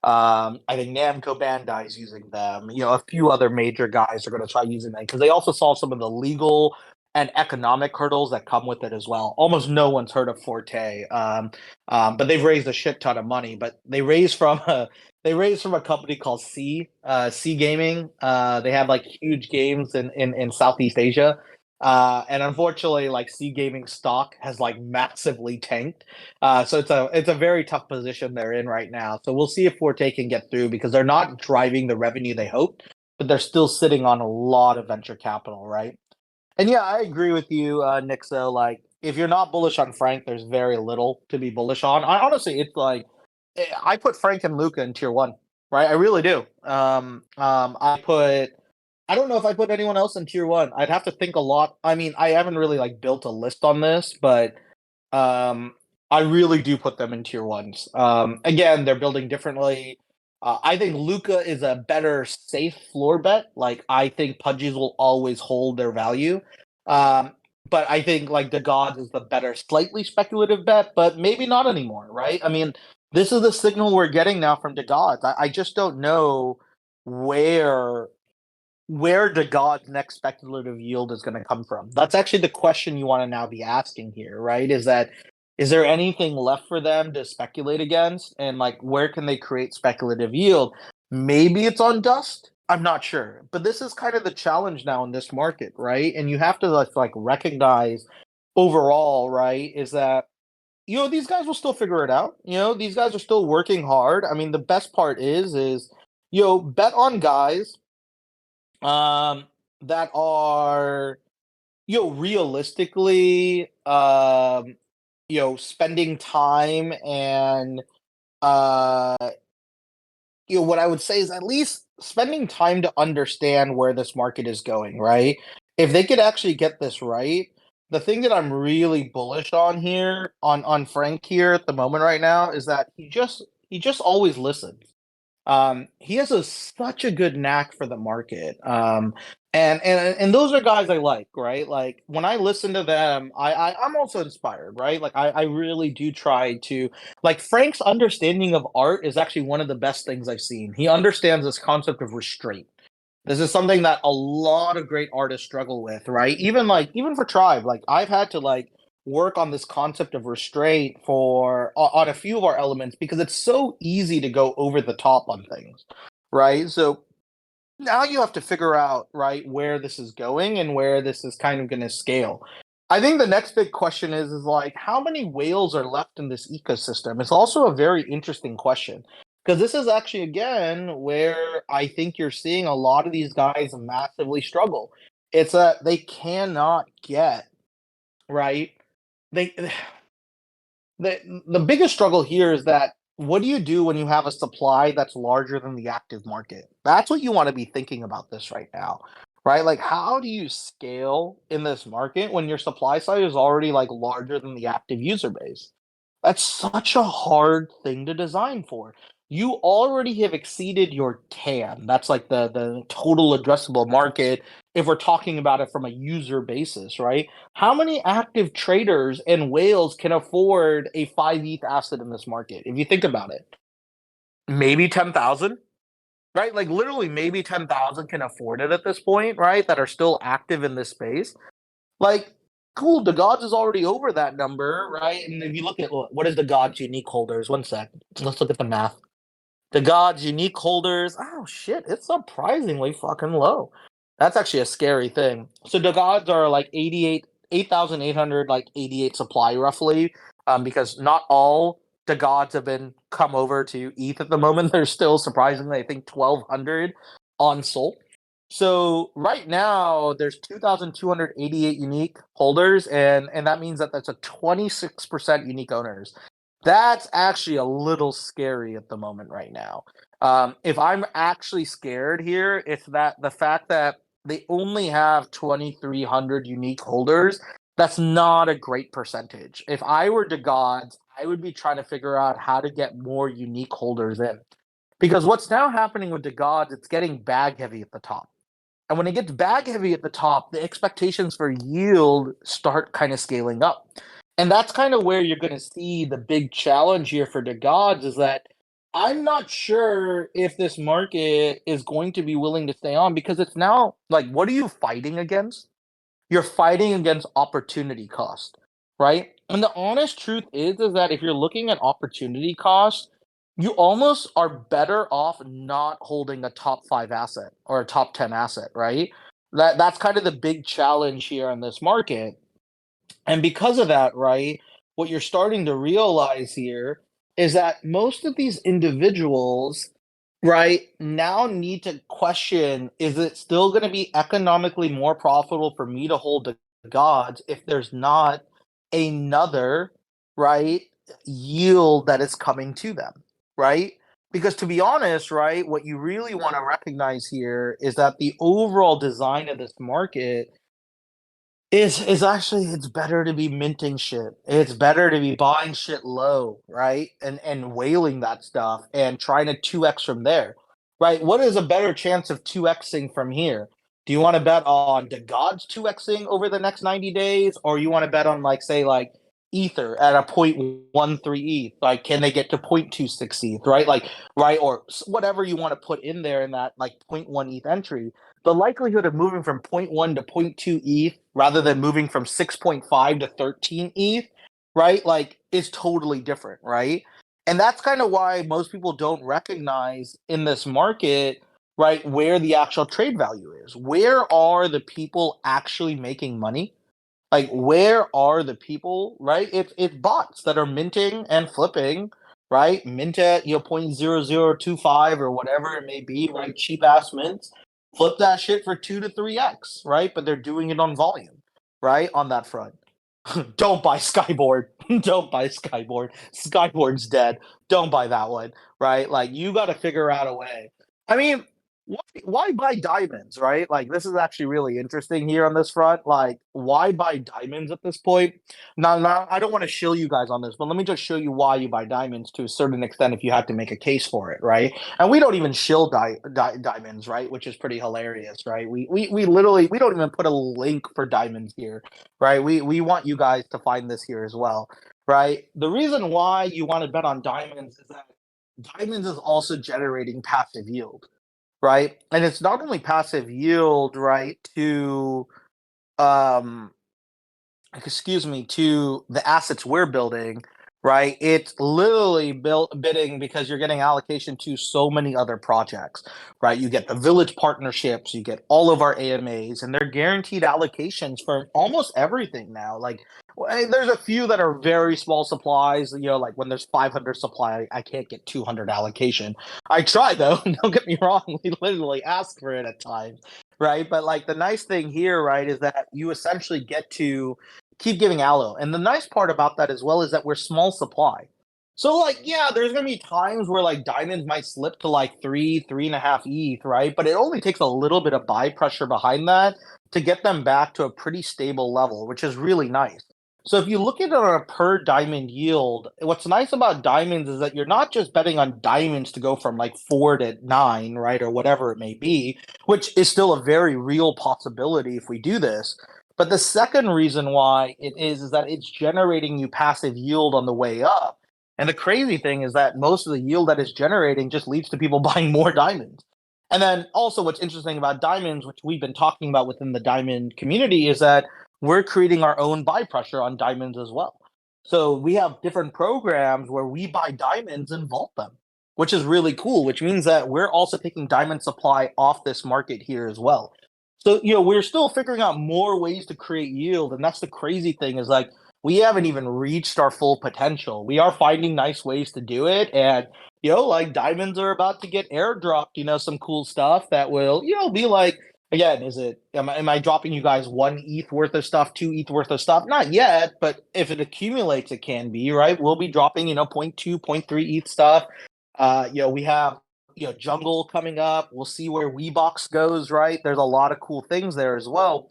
I think Namco Bandai is using them. A few other major guys are going to try using them because they also saw some of the legal and economic hurdles that come with it as well. Almost no one's heard of Forte, but they've raised a shit ton of money. But they raised from a company called C Gaming. They have like huge games in Southeast Asia. And unfortunately, like C Gaming stock has like massively tanked. So it's a very tough position they're in right now. So we'll see if Forte can get through because they're not driving the revenue they hoped, but they're still sitting on a lot of venture capital, right? And yeah, I agree with you, Nixo. Like, if you're not bullish on Frank, there's very little to be bullish on. I honestly, it's like I put Frank and Luca in tier one, right? I really do. I don't know if I put anyone else in tier one. I'd have to think a lot. I mean, I haven't really like built a list on this, but um, I really do put them in tier ones. Again, they're building differently. I think Luca is a better safe floor bet. Like I think Pudgies will always hold their value. Um, but I think like the Gods is the better, slightly speculative bet, but maybe not anymore, right? I mean, this is the signal we're getting now from the Gods. I just don't know where DeGod's next speculative yield is going to come from. That's actually the question you want to now be asking here, right? Is there anything left for them to speculate against? And like, where can they create speculative yield? Maybe it's on dust. I'm not sure. But this is kind of the challenge now in this market, right? And you have to like recognize overall, right, is that these guys will still figure it out. These guys are still working hard. I mean, the best part is bet on guys um, that are realistically spending time and uh what I would say is at least spending time to understand where this market is going, right? If they could actually get this right, the thing that I'm really bullish on here on Frank here at the moment right now is that he just always listens. He has such a good knack for the market. And those are guys I like, right? Like when I listen to them, I'm also inspired, right? Like I really do try to like Frank's understanding of art is actually one of the best things I've seen. He understands this concept of restraint. This is something that a lot of great artists struggle with, right? Even for Tribe, like I've had to like work on this concept of restraint on a few of our elements because it's so easy to go over the top on things, right? So now you have to figure out right where this is going and where this is kind of going to scale. I think the next big question is like how many whales are left in this ecosystem? It's also a very interesting question Because this is actually again where I think you're seeing a lot of these guys massively struggle. It's that they cannot get right. They the biggest struggle here is that what do you do when you have a supply that's larger than the active market? That's what you want to be thinking about this right now, right? Like, how do you scale in this market when your supply side is already like larger than the active user base? That's such a hard thing to design for. You already have exceeded your TAM. That's like the total addressable market if we're talking about it from a user basis, right? How many active traders and whales can afford a 5 ETH asset in this market? If you think about it, maybe 10,000, right? Like literally maybe 10,000 can afford it at this point, right? That are still active in this space. Like, cool, DeGods is already over that number, right? And if you look at what is DeGods unique holders, one sec, let's look at the math. DeGods unique holders, oh shit, it's surprisingly fucking low. That's actually a scary thing. So DeGods are like 8,800, like 88 supply roughly, because not all DeGods have been come over to ETH at the moment. There's still surprisingly, I think 1,200 on Sol. So right now there's 2,288 unique holders, and that means that that's a 26% unique owners. That's actually a little scary at the moment right now. If I'm actually scared here, it's that the fact that they only have 2,300 unique holders. That's not a great percentage. If I were DeGods, I would be trying to figure out how to get more unique holders in. Because what's now happening with DeGods, it's getting bag heavy at the top. And when it gets bag heavy at the top, the expectations for yield start kind of scaling up. And that's kind of where you're going to see the big challenge here for DeGods is that I'm not sure if this market is going to be willing to stay on because it's now like, what are you fighting against? You're fighting against opportunity cost, right? And the honest truth is that if you're looking at opportunity cost, you almost are better off not holding a top 5 asset or a top 10 asset, right? That's kind of the big challenge here in this market. And because of that, right, what you're starting to realize here is that most of these individuals, right, now need to question, is it still going to be economically more profitable for me to hold the gods if there's not another, right, yield that is coming to them, right? Because to be honest, right, what you really want to recognize here is that the overall design of this market is actually it's better to be minting shit. It's better to be buying shit low, right? And whaling that stuff and trying to 2x from there. Right? What is a better chance of 2xing from here? Do you want to bet on the gods 2xing over the next 90 days or you want to bet on like say like ether at a 0.13 ETH? Like can they get to 0.26 ETH, right? Like right or whatever you want to put in there in that like 0.1 ETH entry, the likelihood of moving from zero point 0.1 to zero point 0.2 ETH rather than moving from 6.5 to 13 ETH, right? Like is totally different, right? And that's kind of why most people don't recognize in this market, right, where the actual trade value is. Where are the people actually making money? Like, where are the people, right? It's bots that are minting and flipping, right? Mint at 0.0025 or whatever it may be, right? Cheap ass mints. Flip that shit for 2 to 3x, right? But they're doing it on volume, right? On that front. Don't buy Skyboard. Don't buy Skyboard. Skyboard's dead. Don't buy that one, right? Like you got to figure out a way. I mean, why buy diamonds, right? Like this is actually really interesting here on this front. Like, why buy diamonds at this point? Now, I don't want to shill you guys on this, but let me just show you why you buy diamonds to a certain extent if you had to make a case for it, right? And we don't even shill diamonds, right? Which is pretty hilarious, right? We literally we don't even put a link for diamonds here, right? We want you guys to find this here as well, right? The reason why you want to bet on diamonds is that diamonds is also generating passive yield, right? And it's not only passive yield, right, to um excuse me, to the assets we're building, right? It's literally built bidding because you're getting allocation to so many other projects, right? You get the village partnerships, you get all of our AMAs, and they're guaranteed allocations for almost everything now. Like, there's a few that are very small supplies. You know, like when there's 500 supply, I can't get 200 allocation. I try though. Don't get me wrong. We literally ask for it at times, right? But like the nice thing here, right, is that you essentially get to keep giving aloe. And the nice part about that as well is that we're small supply. So like, yeah, there's gonna be times where like diamonds might slip to like 3.5 ETH, right? But it only takes a little bit of buy pressure behind that to get them back to a pretty stable level, which is really nice. So if you look at it on a per diamond yield, what's nice about diamonds is that you're not just betting on diamonds to go from like 4 to 9, right, or whatever it may be, which is still a very real possibility if we do this. But the second reason why it is that it's generating you passive yield on the way up. And the crazy thing is that most of the yield that it's generating just leads to people buying more diamonds. And then also what's interesting about diamonds, which we've been talking about within the diamond community, is that we're creating our own buy pressure on diamonds as well. So we have different programs where we buy diamonds and vault them, which is really cool, which means that we're also taking diamond supply off this market here as well. So, you know, we're still figuring out more ways to create yield. And that's the crazy thing is like, we haven't even reached our full potential. We are finding nice ways to do it. And, you know, like diamonds are about to get airdropped, you know, some cool stuff that will, you know, be like, again, am I dropping you guys 1 ETH worth of stuff, 2 ETH worth of stuff? Not yet, but if it accumulates, it can be, right? We'll be dropping, you know, point 0.2, point 0.3 ETH stuff. You know, we have jungle coming up. We'll see where Weebox goes, right? There's a lot of cool things there as well.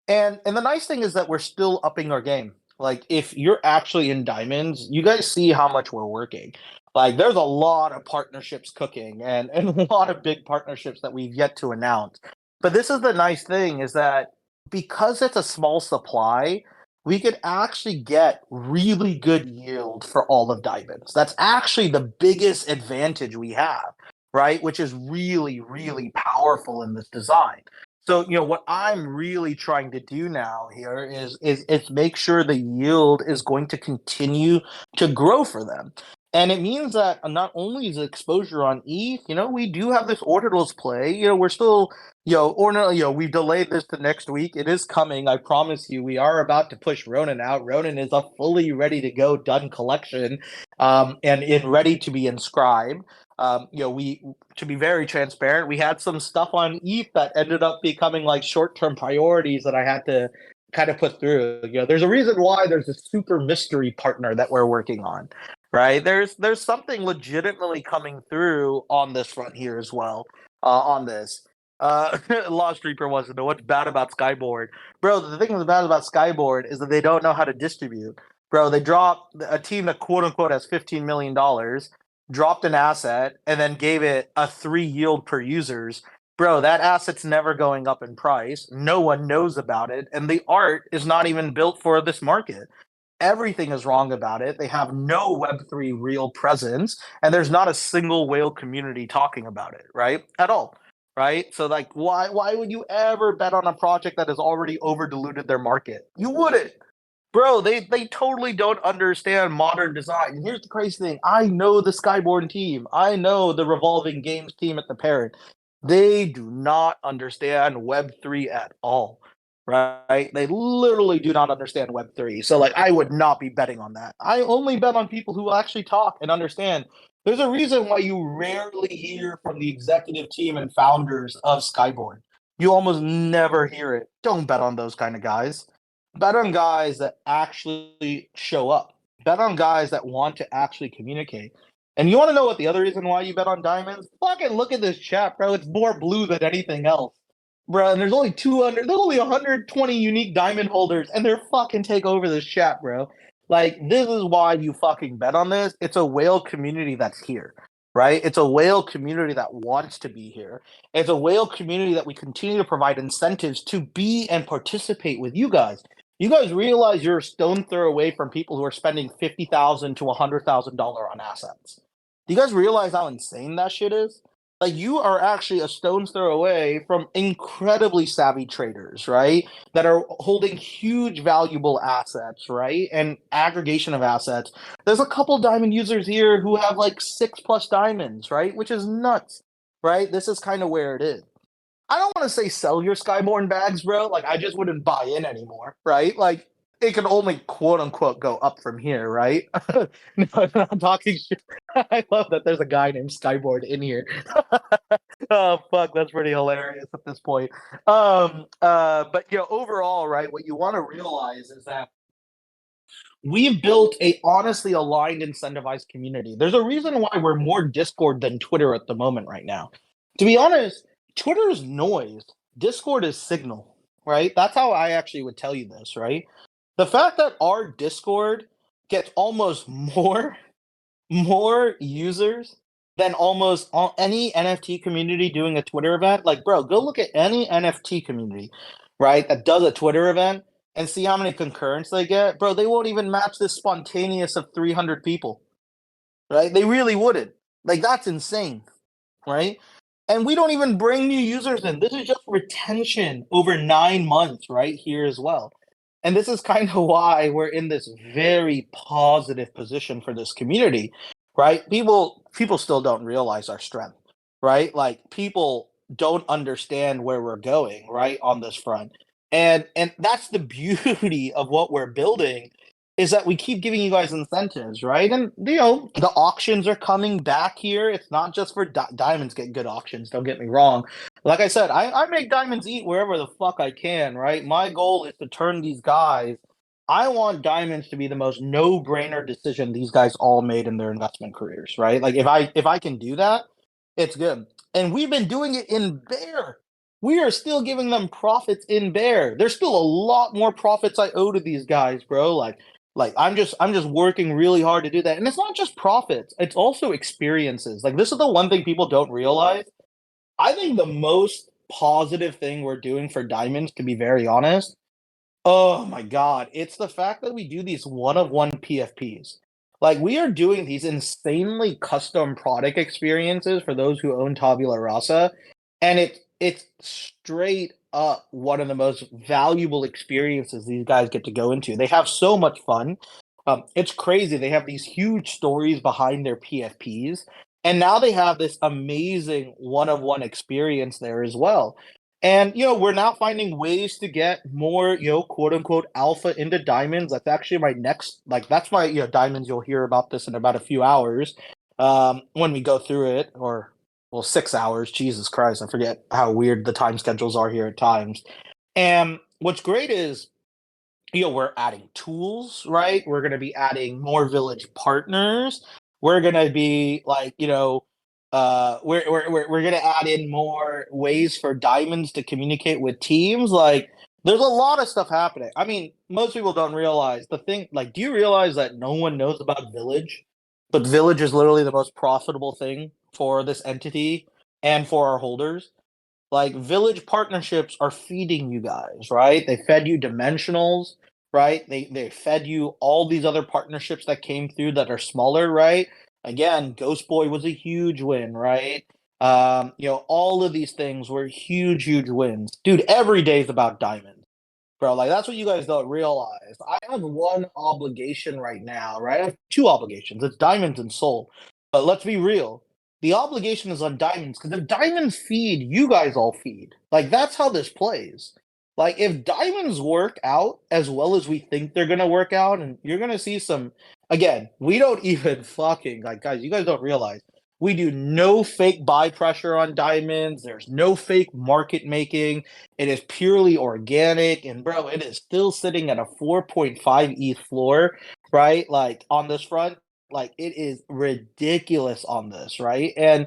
And the nice thing is that we're still upping our game. Like if you're actually in diamonds, you guys see how much we're working. Like there's a lot of partnerships cooking and a lot of big partnerships that we've yet to announce. But this is the nice thing is that because it's a small supply, we could actually get really good yield for all of diamonds. That's actually the biggest advantage we have, right? Which is really, really powerful in this design. So, you know, what I'm really trying to do now here is make sure the yield is going to continue to grow for them. And it means that not only is exposure on ETH, you know, we do have this ordinals play. You know, we're still, we've delayed this to next week. It is coming. I promise you. We are about to push Ronin out. Ronin is a fully ready to go, done collection, and ready to be inscribed. You know, we to be very transparent, we had some stuff on ETH that ended up becoming like short-term priorities that I had to kind of put through. You know, there's a reason why there's a super mystery partner that we're working on, right? There's something legitimately coming through on this front here as well. On this, Lost Reaper wants to know what's bad about Skyboard, bro. The thing that's bad about Skyboard is that they don't know how to distribute, bro. They dropped a team that quote unquote has $15 million, dropped an asset, and then gave it a 3 yield per users. Bro, that asset's never going up in price. No one knows about it, and the art is not even built for this market. Everything is wrong about it. They have no Web3 real presence, and there's not a single whale community talking about it, right? At all. Right? So like why would you ever bet on a project that has already over diluted their market? You wouldn't. Bro, they totally don't understand modern design. And here's the crazy thing. I know the Skyborn team. I know the Revolving Games team at the parent. They do not understand Web3 at all. Right? They literally do not understand Web3. So like I would not be betting on that. I only bet on people who actually talk and understand. There's a reason why you rarely hear from the executive team and founders of Skyborn. You almost never hear it. Don't bet on those kind of guys. Bet on guys that actually show up. Bet on guys that want to actually communicate. And you want to know what the other reason why you bet on diamonds? Fucking look at this chat, bro. It's more blue than anything else. Bro, and there's only 200, there's only 120 unique diamond holders, and they're fucking take over this chat, bro. Like, this is why you fucking bet on this. It's a whale community that's here, right? It's a whale community that wants to be here. It's a whale community that we continue to provide incentives to be and participate with you guys. You guys realize you're a stone throw away from people who are spending $50,000 to $100,000 on assets. Do you guys realize how insane that shit is? like you are actually a stone's throw away from incredibly savvy traders, right? That are holding huge valuable assets, right? And aggregation of assets. There's a couple diamond users here who have like 6+ diamonds, right? Which is nuts, right? This is kind of where it is. I don't want to say sell your Skyborn bags, bro. Like I just wouldn't buy in anymore, right? Like it can only quote unquote go up from here, right? No, I'm talking shit. I love that there's a guy named Skyboard in here. Oh fuck, that's pretty hilarious at this point. But overall, right, what you want to realize is that we've built a honestly aligned, incentivized community. There's a reason why we're more Discord than Twitter at the moment right now. To be honest, Twitter is noise. Discord is signal, right? That's how I actually would tell you this, right? The fact that our Discord gets almost more users than almost any NFT community doing a Twitter event. Like, bro, go look at any NFT community, right, that does a Twitter event and see how many concurrents they get. Bro, they won't even match this spontaneous of 300 people, right? They really wouldn't. Like, that's insane, right? And we don't even bring new users in. This is just retention over 9 months, right here as well. And this is kind of why we're in this very positive position for this community, right? People still don't realize our strength, right? Like people don't understand where we're going, right, on this front. And that's the beauty of what we're building is that we keep giving you guys incentives, right? And the auctions are coming back here. It's not just for diamonds get good auctions. Don't get me wrong. Like I said, I make diamonds eat wherever the fuck I can, right? My goal is to turn these guys. I want diamonds to be the most no-brainer decision these guys all made in their investment careers, right? Like if I can do that, it's good. And we've been doing it in bear. We are still giving them profits in bear. There's still a lot more profits I owe to these guys, bro. Like I'm just working really hard to do that. And it's not just profits, it's also experiences. Like this is the one thing people don't realize. I think the most positive thing we're doing for diamonds, to be very honest, oh my god, it's the fact that we do these one of one PFPs. Like we are doing these insanely custom product experiences for those who own Tabula Rasa, and it's straight up one of the most valuable experiences these guys get to go into. They have so much fun. It's crazy. They have these huge stories behind their PFPs, and now they have this amazing one of one experience there as well. And we're now finding ways to get more, quote unquote alpha into diamonds. That's actually my next like that's my diamonds. You'll hear about this in about a few hours. When we go through it, or well, 6 hours. Jesus Christ, I forget how weird the time schedules are here at times. And what's great is we're adding tools, right? We're going to be adding more village partners. We're going to be like, we're going to add in more ways for diamonds to communicate with teams. Like, there's a lot of stuff happening. I mean, most people don't realize the thing. Like, do you realize that no one knows about Village? But Village is literally the most profitable thing for this entity and for our holders. Like village partnerships are feeding you guys, right? They fed you dimensionals, right? They fed you all these other partnerships that came through that are smaller, right? Again, Ghost Boy was a huge win, right? All of these things were huge wins. Dude, every day is about diamonds. Bro, like that's what you guys don't realize. I have one obligation right now, right? I have two obligations. It's diamonds and soul. But let's be real. The obligation is on diamonds because if diamonds feed, you guys all feed. Like that's how this plays. Like if diamonds work out as well as we think they're gonna work out, and you're gonna see some again, we don't even fucking like guys, you guys don't realize we do no fake buy pressure on diamonds. There's no fake market making. It is purely organic, and bro, it is still sitting at a 4.5 ETH floor, right? Like on this front, like it is ridiculous on this, right? And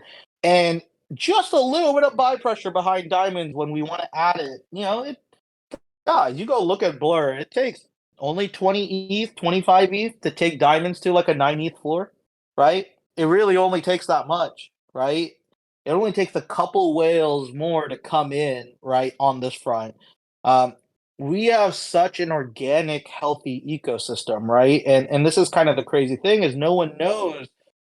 just a little bit of buy pressure behind diamonds when we want to add it. Guys, you go look at Blur. It takes only 20 ETH, 25 ETH to take diamonds to like a 9 ETH floor, right? It really only takes that much, right? It only takes a couple whales more to come in, right, on this front. Um, we have such an organic, healthy ecosystem, right? And this is kind of the crazy thing is no one knows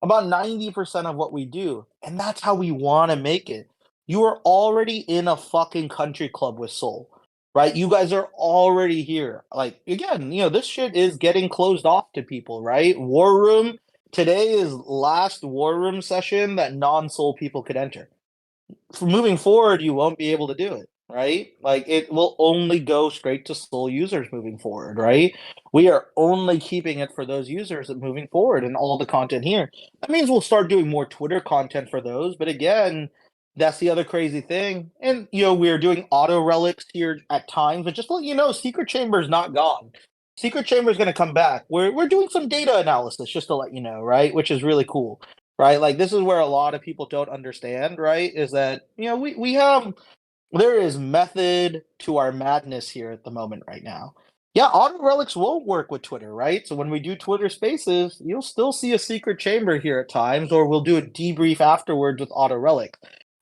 about 90% of what we do, and that's how we wanna make it. You are already in a fucking country club with Soul, right? You guys are already here. Like, again, this shit is getting closed off to people, right? War Room, today is last War Room session that non-Soul people could enter. For moving forward, you won't be able to do it, right? Like it will only go straight to sole users moving forward, right? We are only keeping it for those users that moving forward and all the content here. That means we'll start doing more Twitter content for those. But again, that's the other crazy thing. And we're doing auto relics here at times, but just to let you know, Secret Chamber is not gone. Secret Chamber is going to come back. We're doing some data analysis just to let you know, right? Which is really cool, right? Like this is where a lot of people don't understand, right? Is that we have there is method to our madness here at the moment right now. Yeah, auto relics won't work with Twitter, right? So when we do Twitter Spaces, you'll still see a secret chamber here at times, or we'll do a debrief afterwards with auto relic.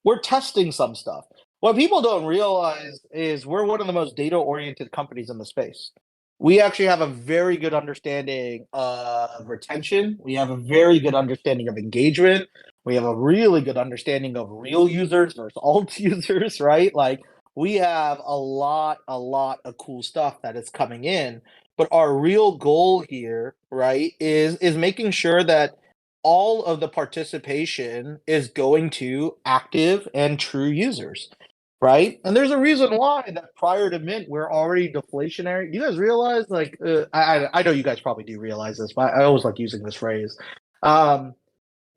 We're testing some stuff. What people don't realize is we're one of the most data oriented companies in the space. We actually have a very good understanding of retention. We have a very good understanding of engagement. We have a really good understanding of real users versus alt users, right? Like we have a lot of cool stuff that is coming in. But our real goal here, right, is making sure that all of the participation is going to active and true users, right? And there's a reason why that prior to mint we're already deflationary. You guys realize, like, I know you guys probably do realize this, but I always like using this phrase. Um,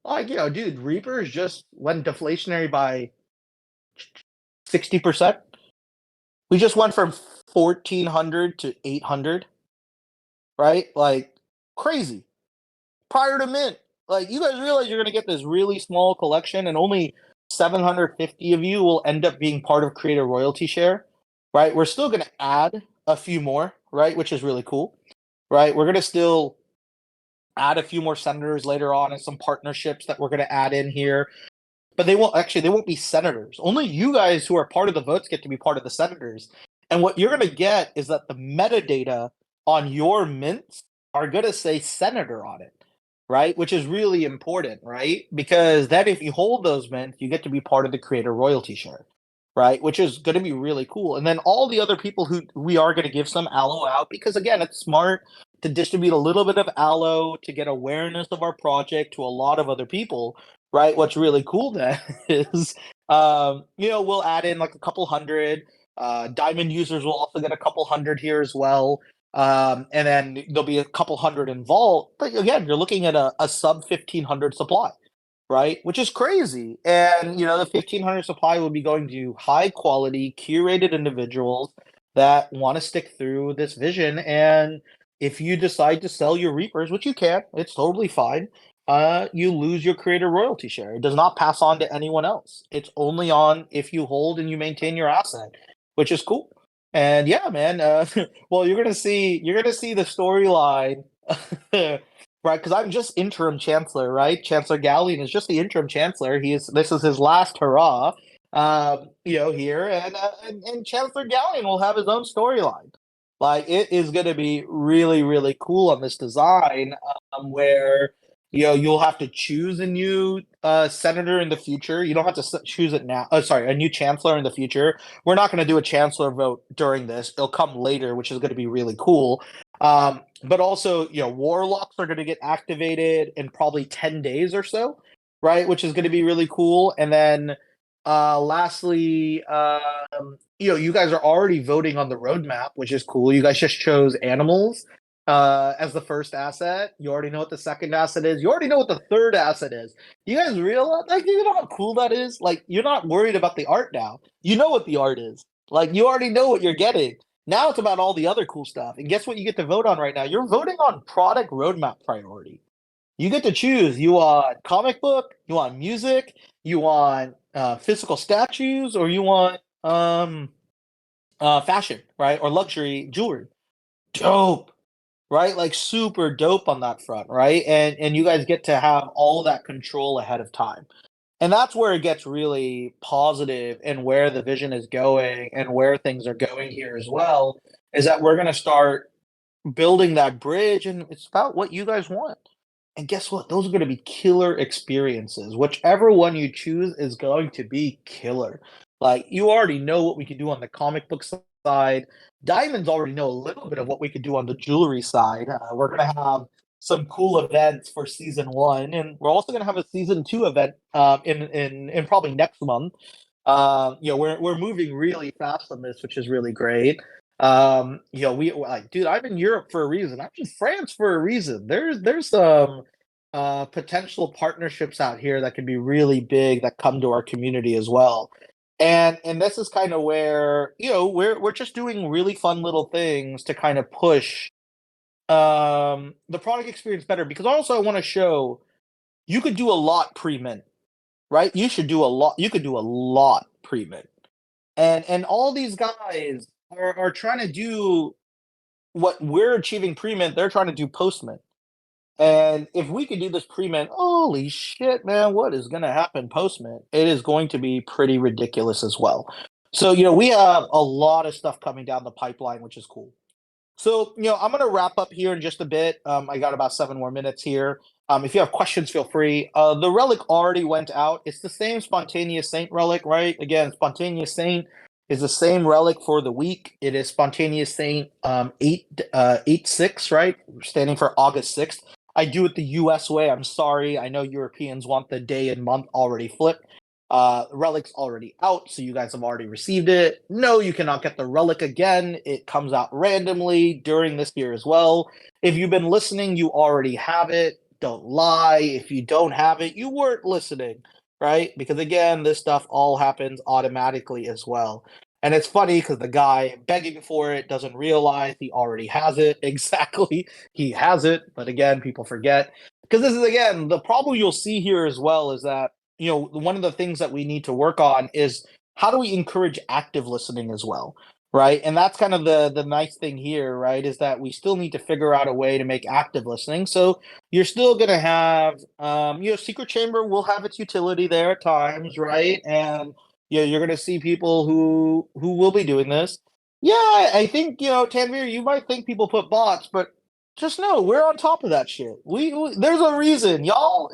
like, dude, Reapers just went deflationary by 60%. We just went from 1,400 to 800, right? Like, crazy. Prior to mint, like, you guys realize you're going to get this really small collection, and only 750 of you will end up being part of Creator Royalty Share, right? We're still going to add a few more, right? Which is really cool, right? We're going to still add a few more senators later on and some partnerships that we're going to add in here. But they won't be senators. Only you guys who are part of the votes get to be part of the senators. And what you're going to get is that the metadata on your mints are going to say senator on it, right? Which is really important, right? Because then if you hold those mints, you get to be part of the creator royalty share, right? Which is going to be really cool. And then all the other people who we are going to give some allo out, because again, it's smart to distribute a little bit of allo to get awareness of our project to a lot of other people, right? What's really cool then is, we'll add in like a couple hundred. Diamond users will also get a couple hundred here as well. And then there'll be a couple hundred in Vault. But again, you're looking at a sub 1,500 supply, right? Which is crazy. And, the 1,500 supply will be going to high quality, curated individuals that want to stick through this vision. And if you decide to sell your Reapers, which you can, it's totally fine, you lose your creator royalty share. It does not pass on to anyone else. It's only on if you hold and you maintain your asset, which is cool. And yeah, man. Well, you're gonna see the storyline, right? Because I'm just interim chancellor, right? Chancellor Gallion is just the interim chancellor. This is his last hurrah, here, and Chancellor Gallion will have his own storyline. Like it is going to be really, really cool on this design, where you'll have to choose a new senator in the future. You don't have to choose it now. Oh, sorry, a new chancellor in the future. We're not going to do a chancellor vote during this. It'll come later, which is going to be really cool. But also, warlocks are going to get activated in probably 10 days or so, right? Which is going to be really cool. And then lastly, you guys are already voting on the roadmap, which is cool. You guys just chose animals as the first asset. You already know what the second asset is. You already know what the third asset is. You guys realize, like, you know how cool that is? Like, you're not worried about the art now. You know what the art is. Like, you already know what you're getting. Now it's about all the other cool stuff. And guess what you get to vote on right now? You're voting on product roadmap priority. You get to choose. You want comic book, you want music, you want physical statues, or you want fashion, right? Or luxury jewelry. Dope, right? Like super dope on that front, right? And you guys get to have all that control ahead of time. And that's where it gets really positive and where the vision is going and where things are going here as well, is that we're going to start building that bridge, and it's about what you guys want. And guess what? Those are going to be killer experiences. Whichever one you choose is going to be killer. Like, you already know what we can do on the comic book side. Diamonds already know a little bit of what we could do on the jewelry side. We're going to have some cool events for season one, and we're also going to have a season two event in probably next month. We're moving really fast on this, which is really great. We like, dude, I'm in Europe for a reason. I'm in France for a reason. There's some potential partnerships out here that could be really big that come to our community as well. And this is kind of where, we're just doing really fun little things to kind of push the product experience better, because also I want to show you could do a lot pre-mint, right? You could do a lot pre-mint. And all these guys are trying to do what we're achieving pre-mint, they're trying to do post-mint. And if we could do this pre-mint, holy shit, man, what is gonna happen post-mint? It is going to be pretty ridiculous as well. So, we have a lot of stuff coming down the pipeline, which is cool. So, I'm going to wrap up here in just a bit. I got about 7 more minutes here. If you have questions, feel free. The relic already went out. It's the same Spontaneous Saint relic, right? Again, Spontaneous Saint is the same relic for the week. It is Spontaneous Saint 8 6, right? Standing for August 6th. I do it the US way. I'm sorry. I know Europeans want the day and month already flipped. Relic's already out, so you guys have already received it. No, you cannot get the relic again. It comes out randomly during this year as well. If you've been listening, you already have it. Don't lie. If you don't have it, you weren't listening, right? Because again, this stuff all happens automatically as well. And it's funny because the guy begging for it doesn't realize he already has it. Exactly. He has it. But again, people forget. Because this is, again, the problem you'll see here as well is that one of the things that we need to work on is how do we encourage active listening as well, right? And that's kind of the nice thing here, right? Is that we still need to figure out a way to make active listening. So you're still going to have, Secret Chamber will have its utility there at times, right? And you're going to see people who will be doing this. Yeah, I think Tanvir, you might think people put bots, but just know we're on top of that shit. We there's a reason y'all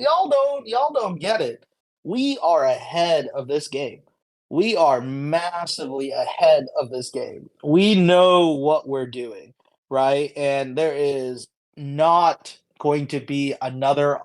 don't get it. We are ahead of this game. We are massively ahead of this game. We know what we're doing, right? And there is not going to be another.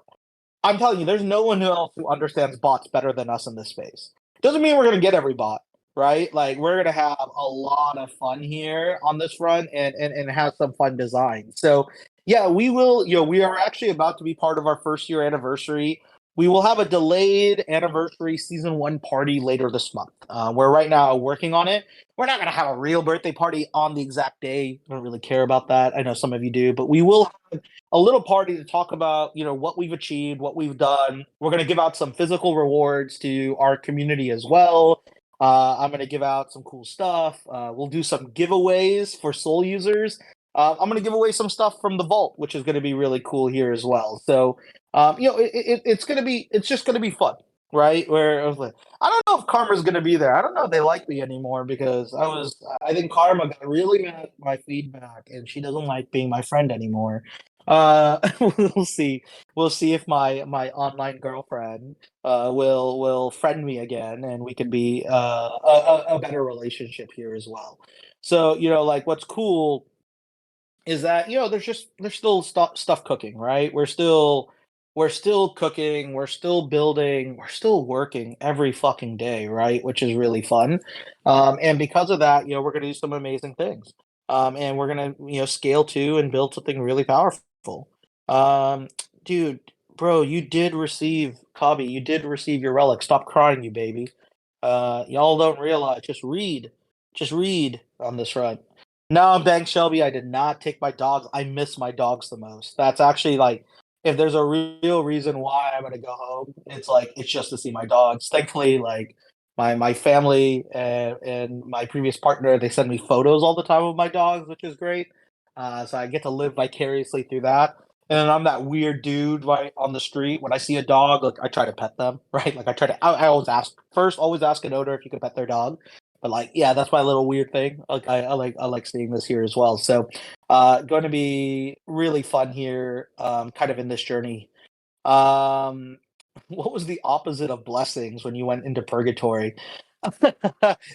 I'm telling you, there's no one else who understands bots better than us in this space. Doesn't mean we're going to get every bot, right? Like, we're going to have a lot of fun here on this front, and have some fun designs. So, yeah, we will. We are actually about to be part of our first year anniversary. We will have a delayed anniversary season one party later this month. We're right now working on it. We're not going to have a real birthday party on the exact day. I don't really care about that. I know some of you do, but we will have a little party to talk about, what we've achieved, what we've done. We're going to give out some physical rewards to our community as well. I'm going to give out some cool stuff. We'll do some giveaways for Soul users. I'm going to give away some stuff from the vault, which is going to be really cool here as well. So, it's just going to be fun, right? Where I was like, I don't know if Karma's going to be there. I don't know if they like me anymore, because I think Karma got really mad at my feedback, and she doesn't like being my friend anymore. We'll see. We'll see if my online girlfriend will friend me again, and we can be a better relationship here as well. So, like, what's cool is that there's still stuff cooking, right? We're still cooking, we're still building, we're still working every fucking day, right? Which is really fun. And because of that, we're gonna do some amazing things. And we're gonna scale to and build something really powerful. Um, Dude, bro, you did receive Kabi, you did receive your relic. Stop crying, you baby. Y'all don't realize. Just read on this run. No, Bank Shelby, I did not take my dogs. I miss my dogs the most. That's actually, like, if there's a real reason why I'm gonna go home, it's just to see my dogs. Thankfully, like, my family and my previous partner, they send me photos all the time of my dogs, which is great. So I get to live vicariously through that. And I'm that weird dude, right, on the street. When I see a dog, like, I try to pet them, right? Like, I always ask an owner if you can pet their dog. But, like, yeah, that's my little weird thing. Like, I like seeing this here as well. So, going to be really fun here, kind of in this journey. Um, what was the opposite of blessings when you went into purgatory?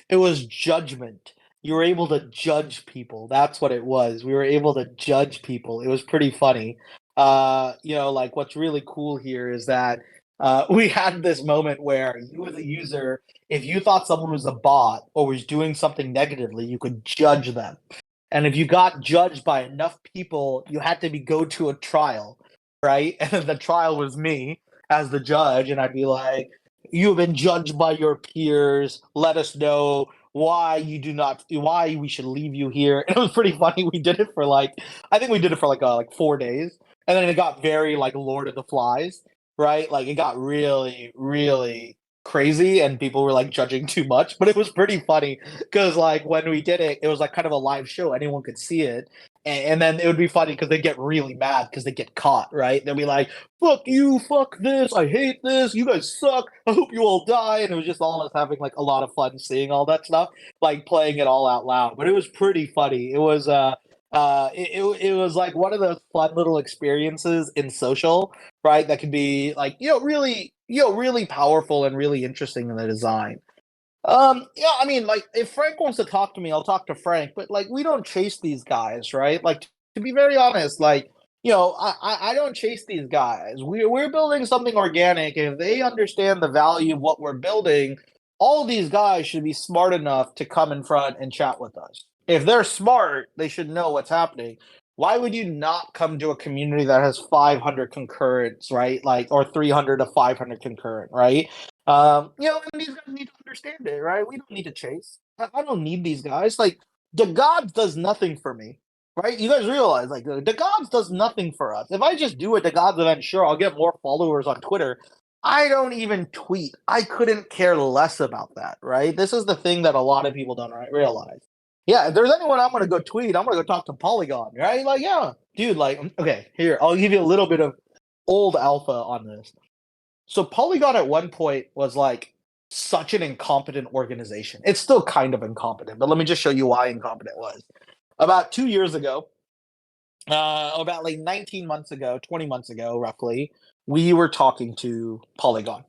It was judgment. You were able to judge people. That's what it was. We were able to judge people. It was pretty funny. Like what's really cool here is that we had this moment where you as a user, if you thought someone was a bot or was doing something negatively, you could judge them. And if you got judged by enough people, you had to go to a trial, right? And the trial was me as the judge, and I'd be like, "You have been judged by your peers. Let us know why we should leave you here." And it was pretty funny. We did it for I think we did it for like 4 days, and then it got very like Lord of the Flies, right? Like it got really, really crazy, and people were like judging too much. But it was pretty funny because like when we did it, it was like kind of a live show. Anyone could see it. And then it would be funny because they get really mad because they get caught, right? They'll be like, "Fuck you, fuck this, I hate this, you guys suck, I hope you all die." And it was just all us having like a lot of fun seeing all that stuff, like playing it all out loud. But it was pretty funny. It was like one of those fun little experiences in social, right? That could be like, really, really powerful and really interesting in the design. Yeah, I mean, like, if Frank wants to talk to me, I'll talk to Frank, but like, we don't chase these guys, right? Like, to be very honest, like, I don't chase these guys. We're building something organic, and if they understand the value of what we're building, all these guys should be smart enough to come in front and chat with us. If they're smart, they should know what's happening. Why would you not come to a community that has 500 concurrents, right? Like, or 300 to 500 concurrent, right? And these guys need to understand it, right? We don't need to chase. I don't need these guys. Like, DeGods does nothing for me, right? You guys realize, like, DeGods does nothing for us. If I just do a DeGods event, sure, I'll get more followers on Twitter. I don't even tweet. I couldn't care less about that, right? This is the thing that a lot of people don't realize. Yeah, if there's anyone I'm gonna go tweet, I'm gonna go talk to Polygon, right? Like, yeah, dude, like, okay, here, I'll give you a little bit of old alpha on this. So Polygon at one point was like such an incompetent organization. It's still kind of incompetent, but let me just show you why incompetent it was. About 2 years ago, about like 19 months ago, 20 months ago, roughly, we were talking to Polygon.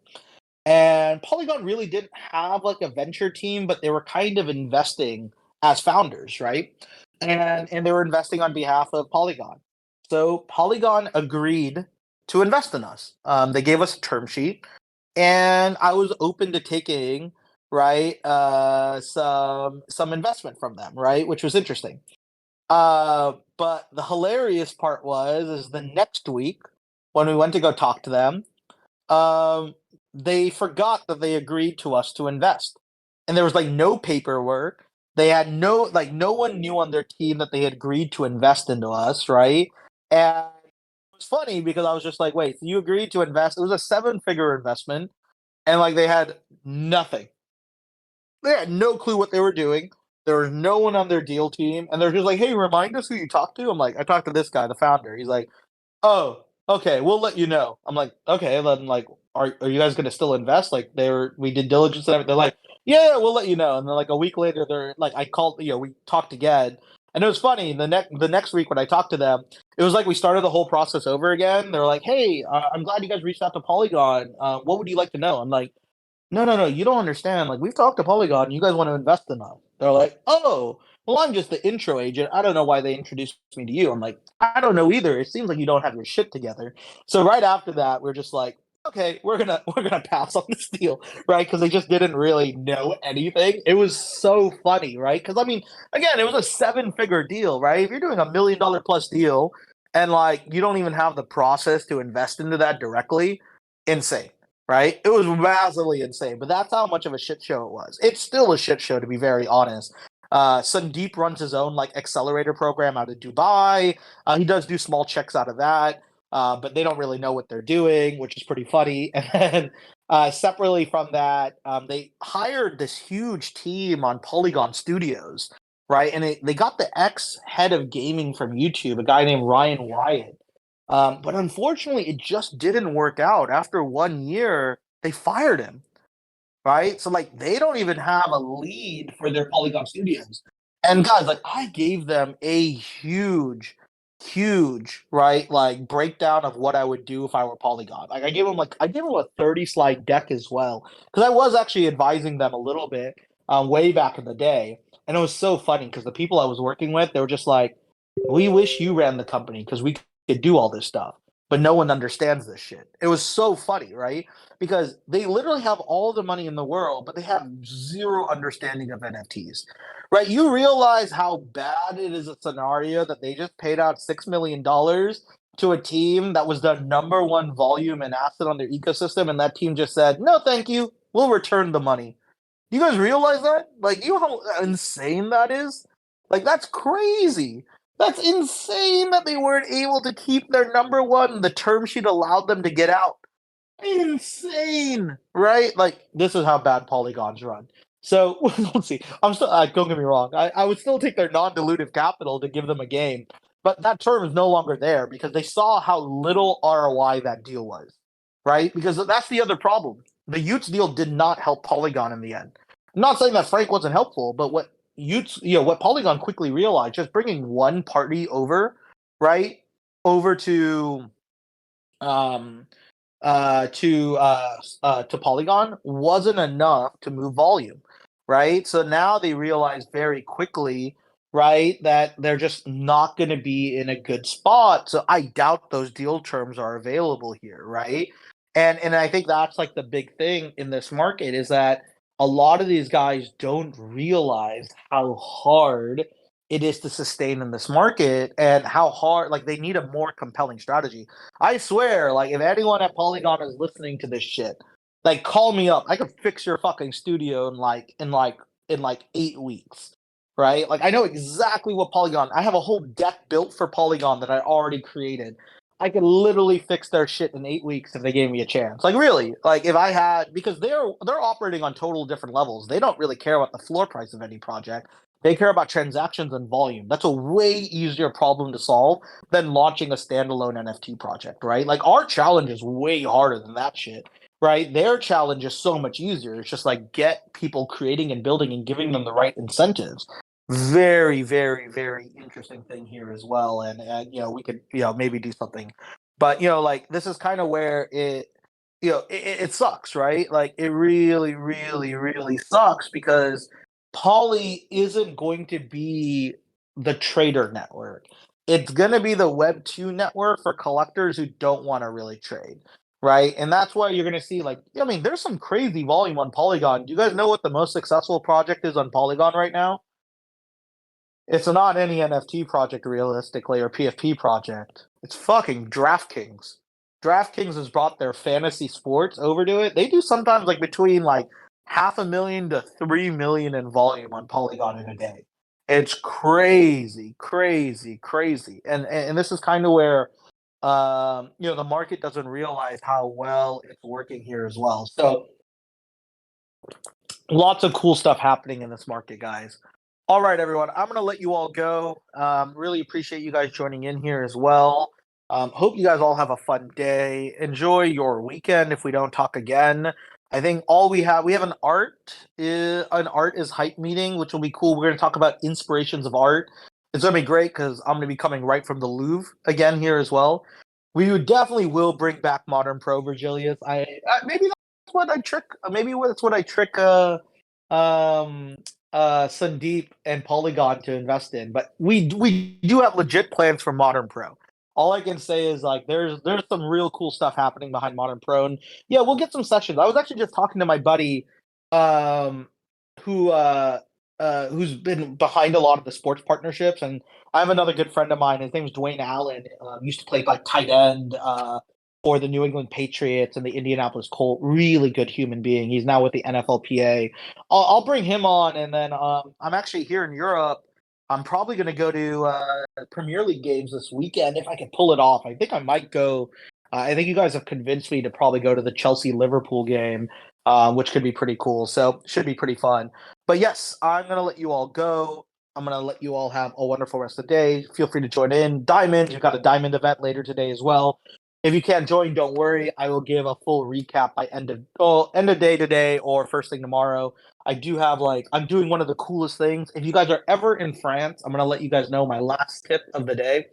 And Polygon really didn't have like a venture team, but they were kind of investing as founders, right? And they were investing on behalf of Polygon. So Polygon agreed to invest in us. They gave us a term sheet, and I was open to taking right some investment from them, right, which was interesting. But the hilarious part was is the next week when we went to go talk to them, um, they forgot that they agreed to us to invest. And there was like no paperwork. They had no one knew on their team that they had agreed to invest into us, right? And it was funny because I was just like, wait, so you agreed to invest? It was a seven-figure investment, and like they had nothing. They had no clue what they were doing. There was no one on their deal team, and they're just like, "Hey, remind us who you talked to." I'm like, "I talked to this guy, the founder." He's like, "Oh, okay, we'll let you know." I'm like, "Okay, then like, are you guys gonna still invest?" Like we did diligence and everything. They're like, "Yeah, we'll let you know." And then like a week later, they're like, I called, we talked again, and it was funny. The next week when I talked to them, it was like we started the whole process over again. They're like, "Hey, I'm glad you guys reached out to Polygon. What would you like to know?" I'm like, "No, no, no, you don't understand. Like, we've talked to Polygon. You guys want to invest in us." They're like, "Oh, well, I'm just the intro agent. I don't know why they introduced me to you." I'm like, "I don't know either. It seems like you don't have your shit together." So right after that, we're just like, "Okay, we're gonna pass on this deal," right? Because they just didn't really know anything. It was so funny, right? Because I mean, again, it was a seven-figure deal, right? If you're doing $1 million plus deal and like you don't even have the process to invest into that directly, insane, right? It was massively insane, but that's how much of a shit show it was. It's still a shit show, to be very honest. Sandeep runs his own like accelerator program out of Dubai. He does do small checks out of that, but they don't really know what they're doing, which is pretty funny. And then separately from that, they hired this huge team on Polygon Studios, right? And they got the ex head of gaming from YouTube, a guy named Ryan Wyatt. But unfortunately, it just didn't work out. After 1 year, they fired him, right? So like they don't even have a lead for their Polygon Studios. And guys, like I gave them a huge huge, right? Like breakdown of what I would do if I were Polygon. Like I gave him a 30 slide deck as well because I was actually advising them a little bit way back in the day, and it was so funny because the people I was working with, they were just like, "We wish you ran the company because we could do all this stuff." But no one understands this shit. It was so funny, right? Because they literally have all the money in the world, but they have zero understanding of NFTs. Right, you realize how bad it is a scenario that they just paid out $6 million to a team that was the number one volume and asset on their ecosystem, and that team just said, "No, thank you. We'll return the money." You guys realize that? Like, you know how insane that is? Like, that's crazy. That's insane that they weren't able to keep their number one. The term sheet allowed them to get out. Insane, right? Like, this is how bad polygons run. So let's see. I'm still. Don't get me wrong. I would still take their non-dilutive capital to give them a game, but that term is no longer there because they saw how little ROI that deal was, right? Because that's the other problem. The y00ts deal did not help Polygon in the end. I'm not saying that Frank wasn't helpful, but what y00ts, what Polygon quickly realized, just bringing one party over, right, over um to Polygon wasn't enough to move volume, right? So now they realize very quickly, right, that they're just not going to be in a good spot. So I doubt those deal terms are available here, right? And I think that's like the big thing in this market is that a lot of these guys don't realize how hard it is to sustain in this market and how hard like they need a more compelling strategy. I swear, like if anyone at Polygon is listening to this shit, like call me up. I could fix your fucking studio in like 8 weeks. Right? Like I know exactly what Polygon. I have a whole deck built for Polygon that I already created. I could literally fix their shit in 8 weeks if they gave me a chance. Like really, like if I had because they're operating on total different levels. They don't really care about the floor price of any project. They care about transactions and volume. That's a way easier problem to solve than launching a standalone NFT project, right? Like our challenge is way harder than that shit, right? Their challenge is so much easier. It's just like get people creating and building and giving them the right incentives. Very, very, very interesting thing here as well. And we could, maybe do something. But, like this is kind of where it sucks, right? Like it really, really, really sucks because Poly isn't going to be the trader network. It's going to be the Web 2 network for collectors who don't want to really trade, right? And that's why you're going to see, like, I mean, there's some crazy volume on Polygon. Do you guys know what the most successful project is on Polygon right now? It's not any NFT project realistically or PFP project. It's fucking DraftKings. DraftKings has brought their fantasy sports over to it. They do sometimes like between like 500,000 to 3 million in volume on Polygon in a day. It's crazy, crazy, crazy. And this is kind of where the market doesn't realize how well it's working here as well. So lots of cool stuff happening in this market, guys. All right, everyone. I'm going to let you all go. Really appreciate you guys joining in here as well. Hope you guys all have a fun day. Enjoy your weekend if we don't talk again. I think all we have an art is hype meeting, which will be cool. We're going to talk about inspirations of art. It's going to be great because I'm going to be coming right from the Louvre again here as well. We would definitely will bring back Modern Pro, Virgilius. Maybe that's what I trick. Maybe that's what I trick. Um, Sandeep and Polygon to invest in, but we do have legit plans for Modern Pro. All I can say is like there's some real cool stuff happening behind Modern Pro, and yeah, we'll get some sessions. I was actually just talking to my buddy, um, who who's been behind a lot of the sports partnerships, and I have another good friend of mine. His name's Dwayne Allen. Used to play like tight end for the New England Patriots and the Indianapolis Colt. Really good human being. He's now with the NFLPA. I'll bring him on, and then I'm actually here in Europe. I'm probably going to go to Premier League games this weekend if I can pull it off. I think I might go. I think you guys have convinced me to probably go to the Chelsea Liverpool game, which could be pretty cool. So should be pretty fun. But yes, I'm going to let you all go. I'm going to let you all have a wonderful rest of the day. Feel free to join in. Diamond, you've got a Diamond event later today as well. If you can't join, don't worry. I will give a full recap by end of day today or first thing tomorrow. I do have I'm doing one of the coolest things. If you guys are ever in France, I'm gonna let you guys know my last tip of the day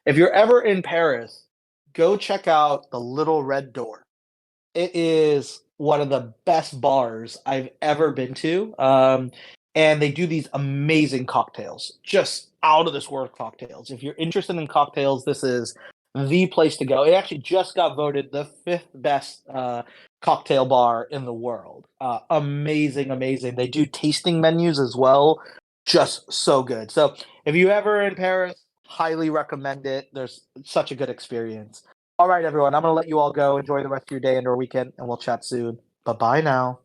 If you're ever in Paris, go check out the Little Red Door. It is one of the best bars I've ever been to. And they do these amazing cocktails, just out of this world cocktails. If you're interested in cocktails, this is the place to go. It actually just got voted the fifth best cocktail bar in the world. Amazing, amazing. They do tasting menus as well. Just so good. So if you ever in Paris, highly recommend it. There's such a good experience. All right, everyone. I'm going to let you all go. Enjoy the rest of your day and your weekend, and we'll chat soon. Bye bye now.